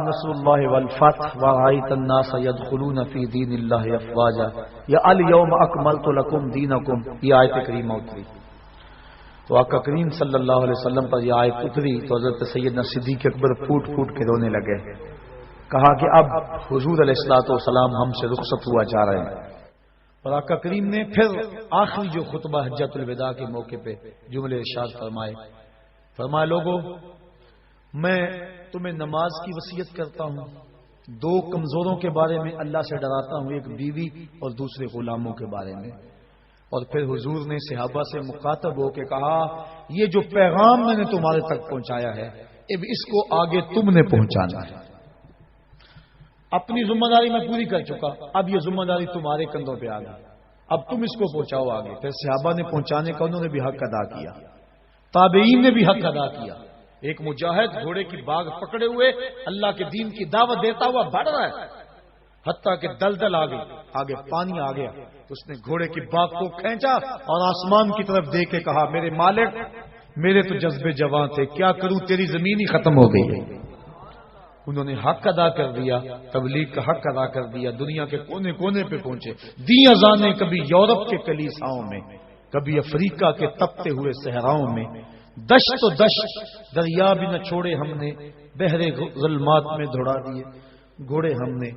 نصر اللہ والفتح ورأیت الناس يدخلون فی دین اللہ افواجا یا الیوم اکملت لکم دینکم، یہ آیت کریمہ اتری. تو آقا کریم صلی اللہ علیہ وسلم پر یہ آیت اتری تو حضرت سیدنا صدیق اکبر پھوٹ پھوٹ کے رونے لگے. کہا کہ اب حضور علیہ الصلوۃ والسلام ہم سے رخصت ہوا جا رہے ہیں. اور آقا کریم نے پھر آخری جو خطبہ حجۃ الوداع کے موقع پہ جملے ارشاد فرمائے لوگوں میں تمہیں نماز کی وصیت کرتا ہوں. 2 کمزوروں کے بارے میں اللہ سے ڈراتا ہوں، ایک بیوی اور دوسرے غلاموں کے بارے میں. اور پھر حضور نے صحابہ سے مخاطب ہو کے کہا یہ جو پیغام میں نے تمہارے تک پہنچایا ہے اب اس کو آگے تم نے پہنچانا ہے. اپنی ذمہ داری میں پوری کر چکا، اب یہ ذمہ داری تمہارے کندھوں پہ آ گئی، اب تم اس کو پہنچاؤ آگے. پھر صحابہ نے پہنچانے کا انہوں نے بھی حق ادا کیا. تابعین نے بھی حق ادا کیا. ایک مجاہد گھوڑے کی باگ پکڑے ہوئے اللہ کے دین کی دعوت دیتا ہوا بڑھ رہا ہے، حتیٰ کہ دلدل آ گئی، آگے پانی آ گیا تو اس نے گھوڑے کی باگ کو کھینچا اور آسمان کی طرف دیکھ کے کہا میرے مالک میرے تو جذبے جوان تھے، کیا کروں تیری زمین ہی ختم ہو گئی ہے. انہوں نے حق ادا کر دیا، تبلیغ کا حق ادا کر دیا، دنیا کے کونے کونے پہ پہنچے، دی اذانیں کبھی یورپ کے کلیساؤں میں، کبھی افریقہ کے تپتے ہوئے صحراؤں میں، دشت و دشت دریا بھی نہ چھوڑے ہم نے، بحر ظلمات میں دوڑا دیے گھوڑے ہم نے.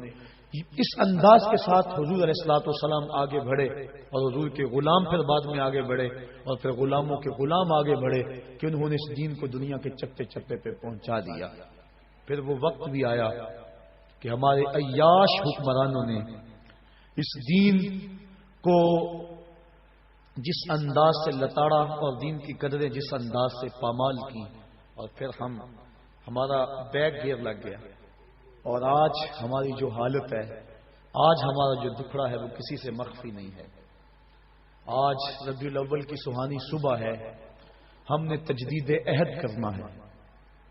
اس انداز کے ساتھ حضور علیہ الصلوۃ والسلام آگے بڑھے اور حضور کے غلام پھر بعد میں آگے بڑھے اور پھر غلاموں کے غلام آگے بڑھے کہ انہوں نے اس دین کو دنیا کے چپے چپے پہ پہنچا دیا. پھر وہ وقت بھی آیا کہ ہمارے عیاش حکمرانوں نے اس دین کو جس انداز سے لتاڑا اور دین کی قدریں جس انداز سے پامال کی، اور پھر ہمارا بیک گیئر لگ گیا. اور آج ہماری جو حالت ہے، آج ہمارا جو دکھڑا ہے وہ کسی سے مخفی نہیں ہے. آج ربیع الاول کی سہانی صبح ہے، ہم نے تجدید عہد کرنا ہے.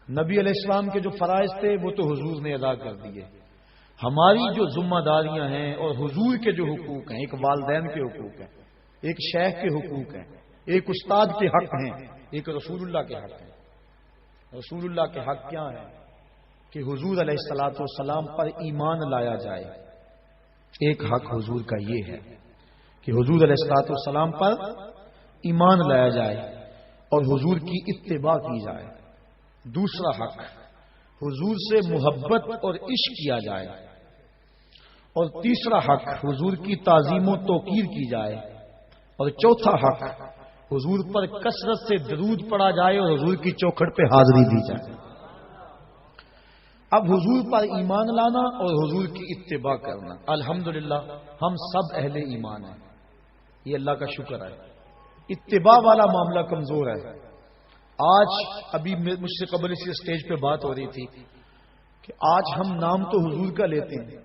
نبی علیہ السلام کے جو فرائض تھے وہ تو حضور نے ادا کر دیے. ہماری جو ذمہ داریاں ہیں اور حضور کے جو حقوق ہیں، ایک والدین کے حقوق ہیں، ایک شیخ کے حقوق ہیں، ایک استاد کے حق ہیں، ایک رسول اللہ کے حق ہیں. رسول اللہ کے حق کیا ہیں؟ کہ حضور علیہ الصلوۃ والسلام پر ایمان لایا جائے. ایک حق حضور کا یہ ہے کہ حضور علیہ الصلوۃ والسلام پر ایمان لایا جائے اور حضور کی اتباع کی جائے. دوسرا حق حضور سے محبت اور عشق کیا جائے. اور تیسرا حق حضور کی تعظیم و توقیر کی جائے. اور چوتھا حق حضور پر کثرت سے درود پڑھا جائے اور حضور کی چوکھٹ پہ حاضری دی جائے. اب حضور پر ایمان لانا اور حضور کی اتباع کرنا. الحمدللہ ہم سب اہل ایمان ہیں، یہ اللہ کا شکر ہے. اتباع والا معاملہ کمزور ہے. آج ابھی مجھ سے قبل اسی اسٹیج پہ بات ہو رہی تھی کہ آج ہم نام تو حضور کا لیتے ہیں،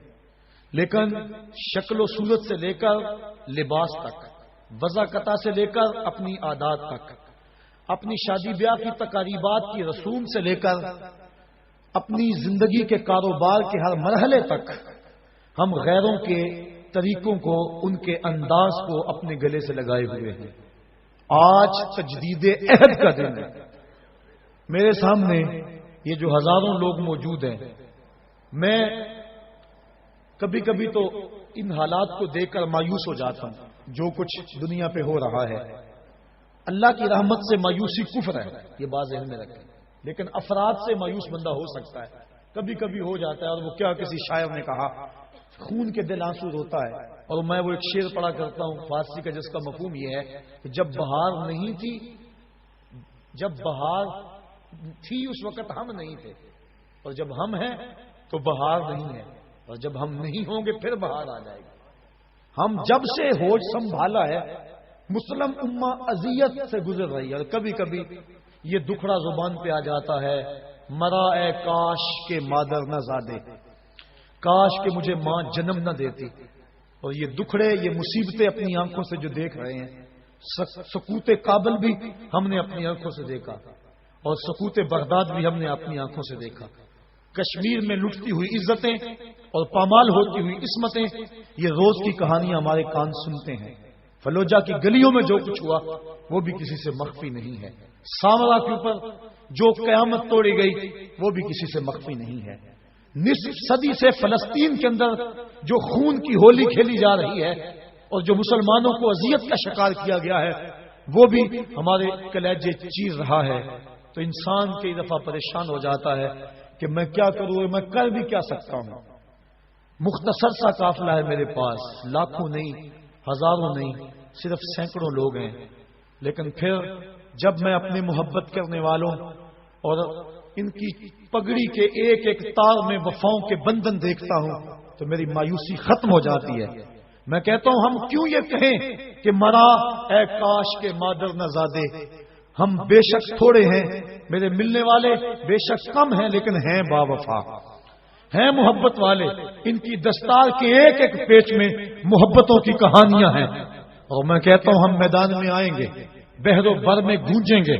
لیکن شکل و صورت سے لے کر لباس تک، وضاقتہ سے لے کر اپنی عادات تک، اپنی شادی بیاہ کی تقریبات کی رسوم سے لے کر اپنی زندگی کے کاروبار کے ہر مرحلے تک ہم غیروں کے طریقوں کو، ان کے انداز کو اپنے گلے سے لگائے ہوئے ہیں. آج تجدید عہد کا دن ہے. میرے سامنے یہ جو ہزاروں لوگ موجود ہیں، میں کبھی کبھی تو ان حالات کو دیکھ کر مایوس ہو جاتا ہوں. جو کچھ دنیا پہ ہو رہا ہے، اللہ کی رحمت سے مایوسی کفر ہے، یہ بات ذہن میں رکھیں. لیکن افراد سے مایوس بندہ ہو سکتا ہے، کبھی کبھی ہو جاتا ہے. اور وہ کیا کسی شاعر نے کہا، خون کے دل آنسو ہوتا ہے. اور میں وہ ایک شعر پڑھا کرتا ہوں فارسی کا، جس کا مفہوم یہ ہے کہ جب بہار نہیں تھی، جب بہار تھی اس وقت ہم نہیں تھے، اور جب ہم ہیں تو بہار نہیں ہے، اور جب ہم نہیں ہوں گے پھر بہار آ جائے گی. ہم جب سے ہوش سنبھالا ہے مسلم امہ اذیت سے گزر رہی ہے. اور کبھی کبھی یہ دکھڑا زبان پہ آ جاتا ہے، مرا اے کاش کے مادر نہ زادے، کاش کہ مجھے ماں جنم نہ دیتی. اور یہ دکھڑے، یہ مصیبتیں اپنی آنکھوں سے جو دیکھ رہے ہیں، سقوط کابل بھی ہم نے اپنی آنکھوں سے دیکھا، اور سقوط بغداد بھی ہم نے اپنی آنکھوں سے دیکھا. کشمیر میں لٹتی ہوئی عزتیں اور پامال ہوتی ہوئی عصمتیں، یہ روز کی کہانیاں ہمارے کان سنتے ہیں. فلوجہ کی گلیوں میں جو کچھ ہوا وہ بھی کسی سے مخفی نہیں ہے. سامرا کے اوپر جو قیامت توڑی گئی وہ بھی کسی سے مخفی نہیں ہے. نصف صدی سے فلسطین کے اندر جو خون کی ہولی کھیلی جا رہی ہے اور جو مسلمانوں کو اذیت کا شکار کیا گیا ہے، وہ بھی ہمارے کلیجے چیر رہا ہے. تو انسان کئی دفعہ پریشان ہو جاتا ہے کہ میں کیا کروں، میں کر بھی کیا سکتا ہوں. مختصر سا قافلہ ہے میرے پاس، لاکھوں نہیں، ہزاروں نہیں، صرف سینکڑوں لوگ ہیں. لیکن پھر جب میں اپنے محبت کرنے والوں اور ان کی پگڑی کے ایک ایک تار میں وفاؤں کے بندھن دیکھتا ہوں تو میری مایوسی ختم ہو جاتی ہے. میں کہتا ہوں ہم کیوں یہ کہیں کہ مرا اے کاش کے مادر نہ زادے. ہم بے شک تھوڑے ہیں، میرے ملنے والے بے شک کم ہیں، لیکن ہیں با وفا، ہیں محبت والے. ان کی دستار کے ایک ایک پیچ میں محبتوں کی کہانیاں ہیں. اور میں کہتا ہوں ہم میدان میں آئیں گے بحر و بر میں گونجیں گے،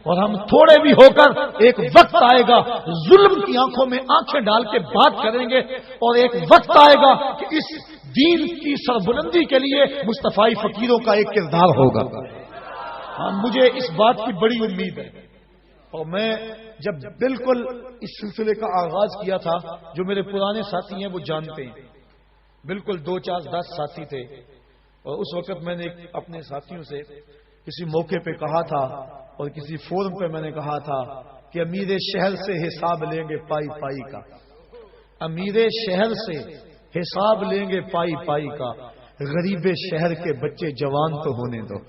اور ہم تھوڑے بھی ہو کر ایک وقت آئے گا ظلم کی آنکھوں میں آنکھیں ڈال کے بات کریں گے، اور ایک وقت آئے گا کہ اس دین کی سربلندی کے لیے مصطفی فقیروں کا ایک کردار ہوگا۔ مجھے اس بات کی بڑی امید ہے، اور میں جب بالکل اس سلسلے کا آغاز کیا تھا، جو میرے پرانے ساتھی ہیں وہ جانتے ہیں، بالکل 2 4 10 ساتھی تھے، اور اس وقت میں نے اپنے ساتھیوں سے کسی موقع پہ کہا تھا اور کسی فورم پہ میں نے کہا تھا کہ امیر شہر سے حساب لیں گے پائی پائی کا، امیر شہر سے حساب لیں گے پائی پائی کا، غریب شہر کے بچے جوان تو ہونے دو۔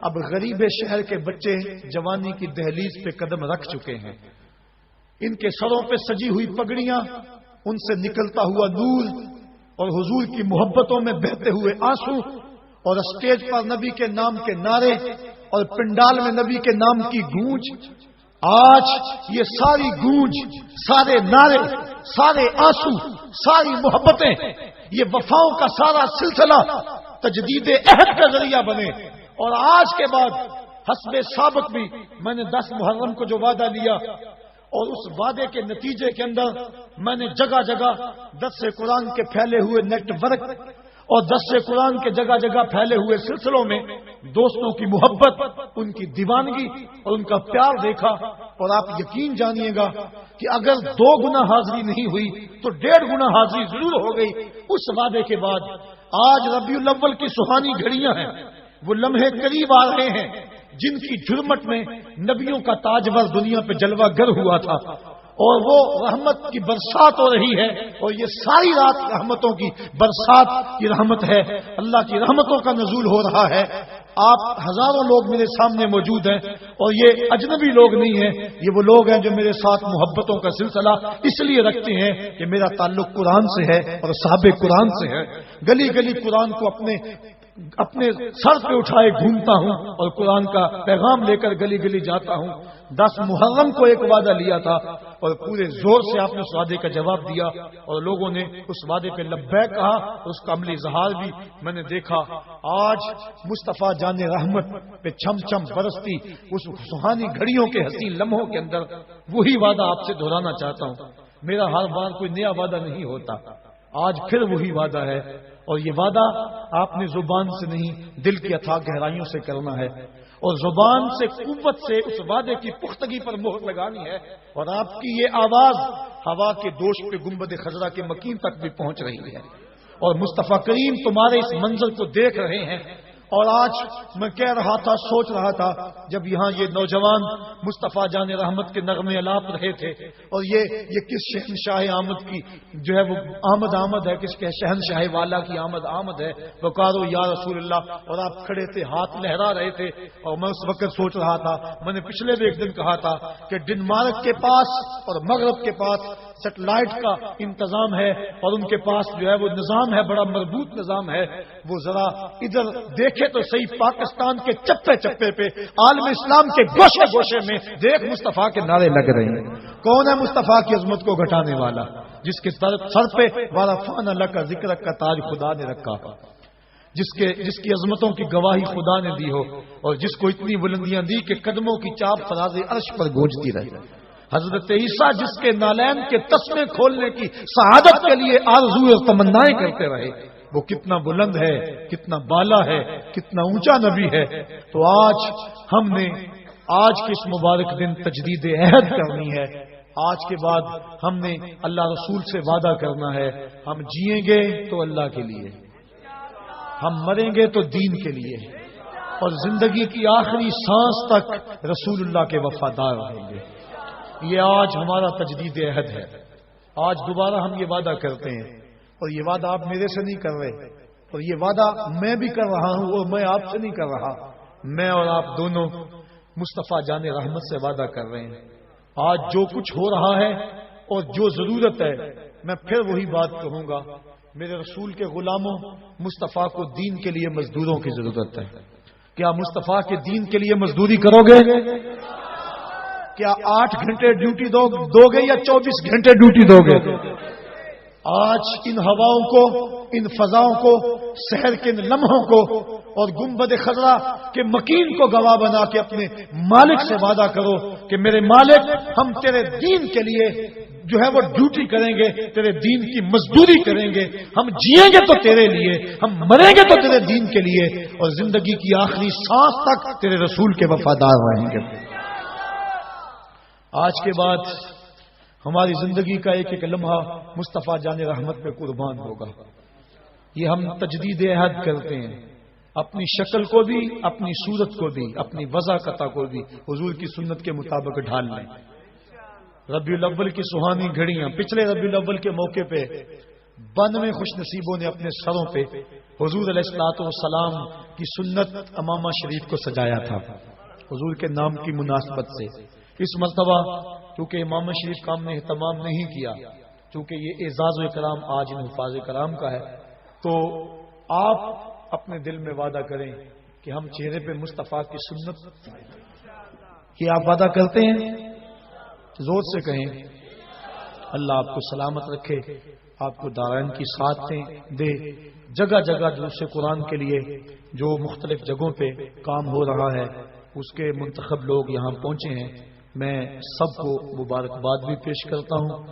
اب غریب شہر کے بچے جوانی کی دہلیز پہ قدم رکھ چکے ہیں، ان کے سروں پہ سجی ہوئی پگڑیاں، ان سے نکلتا ہوا نور اور حضور کی محبتوں میں بہتے ہوئے آنسو، اور اسٹیج پر نبی کے نام کے نعرے اور پنڈال میں نبی کے نام کی گونج، آج یہ ساری گونج، سارے نعرے، سارے آنسو، ساری محبتیں، یہ وفاؤں کا سارا سلسلہ تجدید عہد کا ذریعہ بنے، اور آج کے بعد حسب سابق بھی میں نے 10 محرم کو جو وعدہ لیا، اور اس وعدے کے نتیجے کے اندر میں نے جگہ جگہ درس قرآن کے پھیلے ہوئے نیٹ ورک اور درس قرآن کے جگہ جگہ پھیلے ہوئے سلسلوں میں دوستوں کی محبت، ان کی دیوانگی اور ان کا پیار دیکھا، اور آپ یقین جانیے گا کہ اگر 2 گنا حاضری نہیں ہوئی تو 1.5 گنا حاضری ضرور ہو گئی اس وعدے کے بعد۔ آج ربیع الاول کی سہانی گھڑیاں ہیں، وہ لمحے قریب آ رہے ہیں جن کی جرمٹ میں نبیوں کا تاجور دنیا پہ جلوہ گر ہوا تھا، اور وہ رحمت کی برسات ہو رہی ہے، اور یہ ساری رات رحمتوں کی برسات کی رحمت ہے، اللہ کی رحمتوں کا نزول ہو رہا ہے۔ آپ ہزاروں لوگ میرے سامنے موجود ہیں، اور یہ اجنبی لوگ نہیں ہیں، یہ وہ لوگ ہیں جو میرے ساتھ محبتوں کا سلسلہ اس لیے رکھتے ہیں کہ میرا تعلق قرآن سے ہے اور صحابہ قرآن سے ہے۔ گلی گلی قرآن کو اپنے سر پہ اٹھائے گھومتا ہوں، اور قرآن کا پیغام لے کر گلی گلی جاتا ہوں۔ 10 محرم کو ایک وعدہ لیا تھا، اور پورے زور سے آپ نے اس وعدے کا جواب دیا، اور لوگوں نے اس وعدے پہ لبیک کہا، اس کا عملی اظہار بھی میں نے دیکھا۔ آج مصطفیٰ جان رحمت پہ چھم چھم برستی اس سہانی گھڑیوں کے حسین لمحوں کے اندر وہی وعدہ آپ سے دہرانا چاہتا ہوں۔ میرا ہر بار کوئی نیا وعدہ نہیں ہوتا، آج پھر وہی وعدہ ہے، اور یہ وعدہ آپ نے زبان سے نہیں دل کی اتھاہ گہرائیوں سے کرنا ہے، اور زبان سے قوت سے اس وعدے کی پختگی پر مہر لگانی ہے، اور آپ کی یہ آواز ہوا کے دوش پہ گنبد خضرا کے مکین تک بھی پہنچ رہی ہے، اور مصطفیٰ کریم تمہارے اس منظر کو دیکھ رہے ہیں۔ اور آج میں کہہ رہا تھا، سوچ رہا تھا، جب یہاں یہ نوجوان مصطفیٰ جان رحمت کے نغمے الاپ رہے تھے، اور یہ کس شہنشاہ آمد کی جو ہے وہ آمد ہے، کس کے شہنشاہ والا کی آمد ہے، پکارو یا رسول اللہ، اور آپ کھڑے تھے، ہاتھ لہرا رہے تھے، اور میں اس وقت سوچ رہا تھا، میں نے پچھلے بھی ایک دن کہا تھا کہ ڈنمارک کے پاس اور مغرب کے پاس سیٹلائٹ کا انتظام ہے، اور ان کے پاس جو ہے وہ نظام ہے، بڑا مربوط نظام ہے، وہ ذرا ادھر دیکھے تو صحیح، پاکستان کے چپے چپے پہ، عالم اسلام کے گوشے گوشے میں دیکھ مصطفیٰ کے نعرے لگ رہے ہیں۔ کون ہے مصطفیٰ کی عظمت کو گھٹانے والا؟ جس کے سر پہ وَرَفَعْنَا لَكَ ذِكْرَكَ کا تاج خدا نے رکھا، جس کی عظمتوں کی گواہی خدا نے دی ہو، اور جس کو اتنی بلندیاں دی کہ قدموں کی چاپ فراز عرش پر گونجتی رہے۔ حضرت عیسیٰ جس کے نالین کے تسمے کھولنے کی سعادت کے لیے آرزو اور تمنائیں کرتے رہے، وہ کتنا بلند ہے، کتنا بالا ہے، کتنا اونچا نبی ہے۔ تو آج ہم نے آج کے اس مبارک دن تجدید عہد کرنی ہے۔ آج کے بعد ہم نے اللہ رسول سے وعدہ کرنا ہے، ہم جیئیں گے تو اللہ کے لیے، ہم مریں گے تو دین کے لیے، اور زندگی کی آخری سانس تک رسول اللہ کے وفادار رہیں گے۔ یہ آج ہمارا تجدید عہد ہے۔ آج دوبارہ ہم یہ وعدہ کرتے ہیں، اور یہ وعدہ آپ میرے سے نہیں کر رہے، اور یہ وعدہ میں بھی کر رہا ہوں، اور میں آپ سے نہیں کر رہا، میں اور آپ دونوں مصطفیٰ جان رحمت سے وعدہ کر رہے ہیں۔ آج جو کچھ ہو رہا ہے اور جو ضرورت ہے، میں پھر وہی بات کہوں گا، میرے رسول کے غلاموں، مصطفیٰ کو دین کے لیے مزدوروں کی ضرورت ہے۔ کیا مصطفیٰ کے دین کے لیے مزدوری کرو گے؟ کیا 8 گھنٹے ڈیوٹی دو گے یا 24 گھنٹے ڈیوٹی دو گے؟ آج ان ہواؤں کو، ان فضاؤں کو، شہر کے ان لمحوں کو اور گنبد خضرا کے مکین کو گواہ بنا کے اپنے مالک سے وعدہ کرو کہ میرے مالک، ہم تیرے دین کے لیے جو ہے وہ ڈیوٹی کریں گے، تیرے دین کی مزدوری کریں گے، ہم جیئیں گے تو تیرے لیے، ہم مریں گے تو تیرے دین کے لیے، اور زندگی کی آخری سانس تک تیرے رسول کے وفادار رہیں گے۔ آج کے بعد ہماری زندگی کا ایک ایک لمحہ مصطفیٰ جان رحمت پہ قربان ہوگا۔ یہ ہم تجدید عہد کرتے ہیں، اپنی شکل کو بھی، اپنی صورت کو بھی، اپنی وضاقتہ کو بھی حضور کی سنت کے مطابق ڈھال لیں۔ ربیع الاول کی سہانی گھڑیاں، پچھلے ربیع الاول کے موقع پہ 92 خوش نصیبوں نے اپنے سروں پہ حضور علیہ الصلوۃ والسلام کی سنت امامہ شریف کو سجایا تھا حضور کے نام کی مناسبت سے۔ اس مرتبہ کیونکہ امام شریف کا ہم نے اہتمام نہیں کیا، چونکہ یہ اعزاز و اکرام آج ان حفاظ کرام کا ہے، تو آپ اپنے دل میں وعدہ کریں کہ ہم چہرے پہ مصطفیٰ کی سنت کی آپ وعدہ کرتے ہیں، زور سے کہیں۔ اللہ آپ کو سلامت رکھے، آپ کو دارین کی سعادتیں دے۔ جگہ جگہ دروس قرآن کے لیے جو مختلف جگہوں پہ کام ہو رہا ہے، اس کے منتخب لوگ یہاں پہنچے ہیں، میں سب کو مبارکباد بھی پیش کرتا ہوں،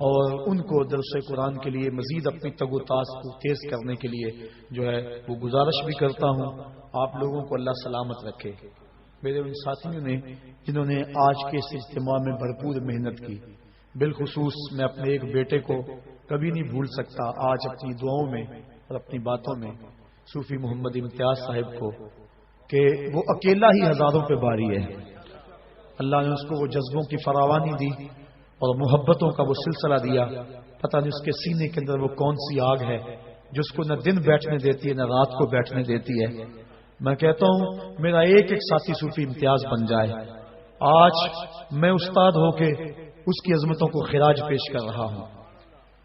اور ان کو درس قرآن کے لیے مزید اپنی تگ و تاز کو تیز کرنے کے لیے جو ہے وہ گزارش بھی کرتا ہوں۔ آپ لوگوں کو اللہ سلامت رکھے۔ میرے ان ساتھیوں نے جنہوں نے آج کے اس اجتماع میں بھرپور محنت کی، بالخصوص میں اپنے ایک بیٹے کو کبھی نہیں بھول سکتا، آج اپنی دعاؤں میں اور اپنی باتوں میں، صوفی محمد امتیاز صاحب کو، کہ وہ اکیلا ہی ہزاروں پہ باری ہے۔ اللہ نے اس کو وہ جذبوں کی فراوانی دی اور محبتوں کا وہ سلسلہ دیا، پتہ نہیں اس کے سینے کے اندر وہ کون سی آگ ہے جو اس کو نہ دن بیٹھنے دیتی ہے نہ رات کو بیٹھنے دیتی ہے۔ میں کہتا ہوں میرا ایک ایک ساتھی صوفی امتیاز بن جائے۔ آج میں استاد ہو کے اس کی عظمتوں کو خراج پیش کر رہا ہوں،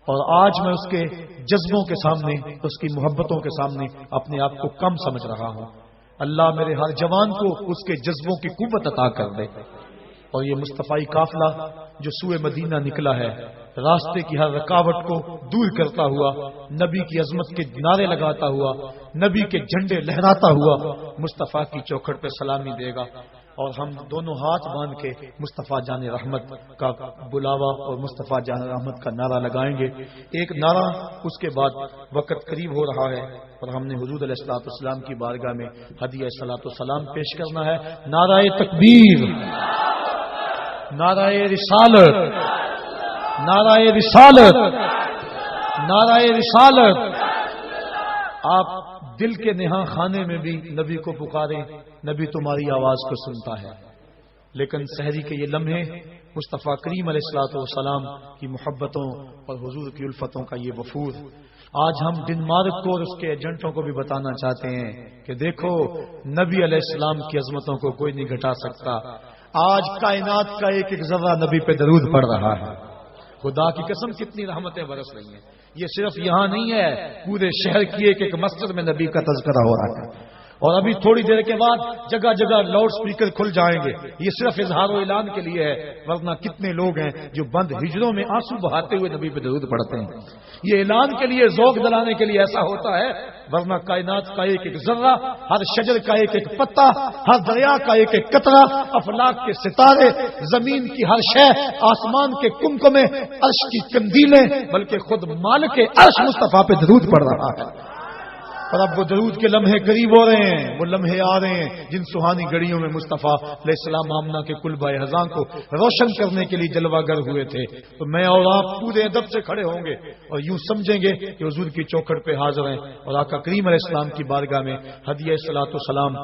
اور آج میں اس کے جذبوں کے سامنے، اس کی محبتوں کے سامنے اپنے آپ کو کم سمجھ رہا ہوں۔ اللہ میرے ہر جوان کو اس کے جذبوں کی قوت عطا کر دے، اور یہ مصطفی قافلہ جو سوئے مدینہ نکلا ہے، راستے کی ہر رکاوٹ کو دور کرتا ہوا، نبی کی عظمت کے نعرے لگاتا ہوا، نبی کے جھنڈے لہراتا ہوا مصطفیٰ کی چوکھٹ پہ سلامی دے گا، اور ہم دونوں ہاتھ باندھ کے مصطفیٰ جان رحمت کا بلاوا اور مصطفیٰ جان رحمت کا نعرہ لگائیں گے۔ ایک نعرہ، اس کے بعد وقت قریب ہو رہا ہے اور ہم نے حضور علیہ الصلوۃ والسلام کی بارگاہ میں ہدیہ صلاۃ والسلام پیش کرنا ہے۔ نعرہ تکبیر، نعرہ رسالت، نعرہ رسالت، نعرہ رسالت۔ آپ دل کے نہاں خانے میں بھی نبی کو پکاریں، نبی تمہاری آواز کو سنتا ہے، لیکن سحری کے یہ لمحے مصطفیٰ کریم علیہ الصلوۃ والسلام کی محبتوں اور حضور کی الفتوں کا یہ وفود، آج ہم ڈنمارک کو اور اس کے ایجنٹوں کو بھی بتانا چاہتے ہیں کہ دیکھو نبی علیہ السلام کی عظمتوں کو کوئی نہیں گھٹا سکتا۔ آج کائنات کا ایک ایک ذرہ نبی پہ درود پڑ رہا ہے۔ خدا کی قسم کتنی رحمتیں برس رہی ہیں۔ یہ صرف یہاں نہیں ہے، پورے شہر کی ایک ایک مسجد میں نبی کا تذکرہ ہو رہا ہے، اور ابھی تھوڑی دیر کے بعد جگہ جگہ لاؤڈ سپیکر کھل جائیں گے۔ یہ صرف اظہار و اعلان کے لیے ہے، ورنہ کتنے لوگ ہیں جو بند ہجروں میں آنسو بہاتے ہوئے نبی پہ درود پڑھتے ہیں۔ یہ اعلان کے لیے، ذوق دلانے کے لیے ایسا ہوتا ہے، ورنہ کائنات کا ایک ایک ذرہ، ہر شجر کا ایک ایک پتا، ہر دریا کا ایک ایک قطرہ، افلاک کے ستارے، زمین کی ہر شے، آسمان کے کمکمے، عرش کی قندیلیں، بلکہ خود مالک عرش مصطفیٰ پہ درود پڑ رہا ہے۔ اور اب وہ درود کے لمحے قریب ہو رہے ہیں، وہ لمحے آ رہے ہیں جن سہانی گھڑیوں میں مصطفیٰ علیہ السلام آمنہ کے کلبہ ہزاں کو روشن کرنے کے لیے جلوہ گر ہوئے تھے۔ تو میں اور آپ پورے ادب سے کھڑے ہوں گے اور یوں سمجھیں گے کہ حضور کی چوکھٹ پہ حاضر ہیں اور آقا کریم علیہ السلام کی بارگاہ میں ہدیہ صلاۃ و سلام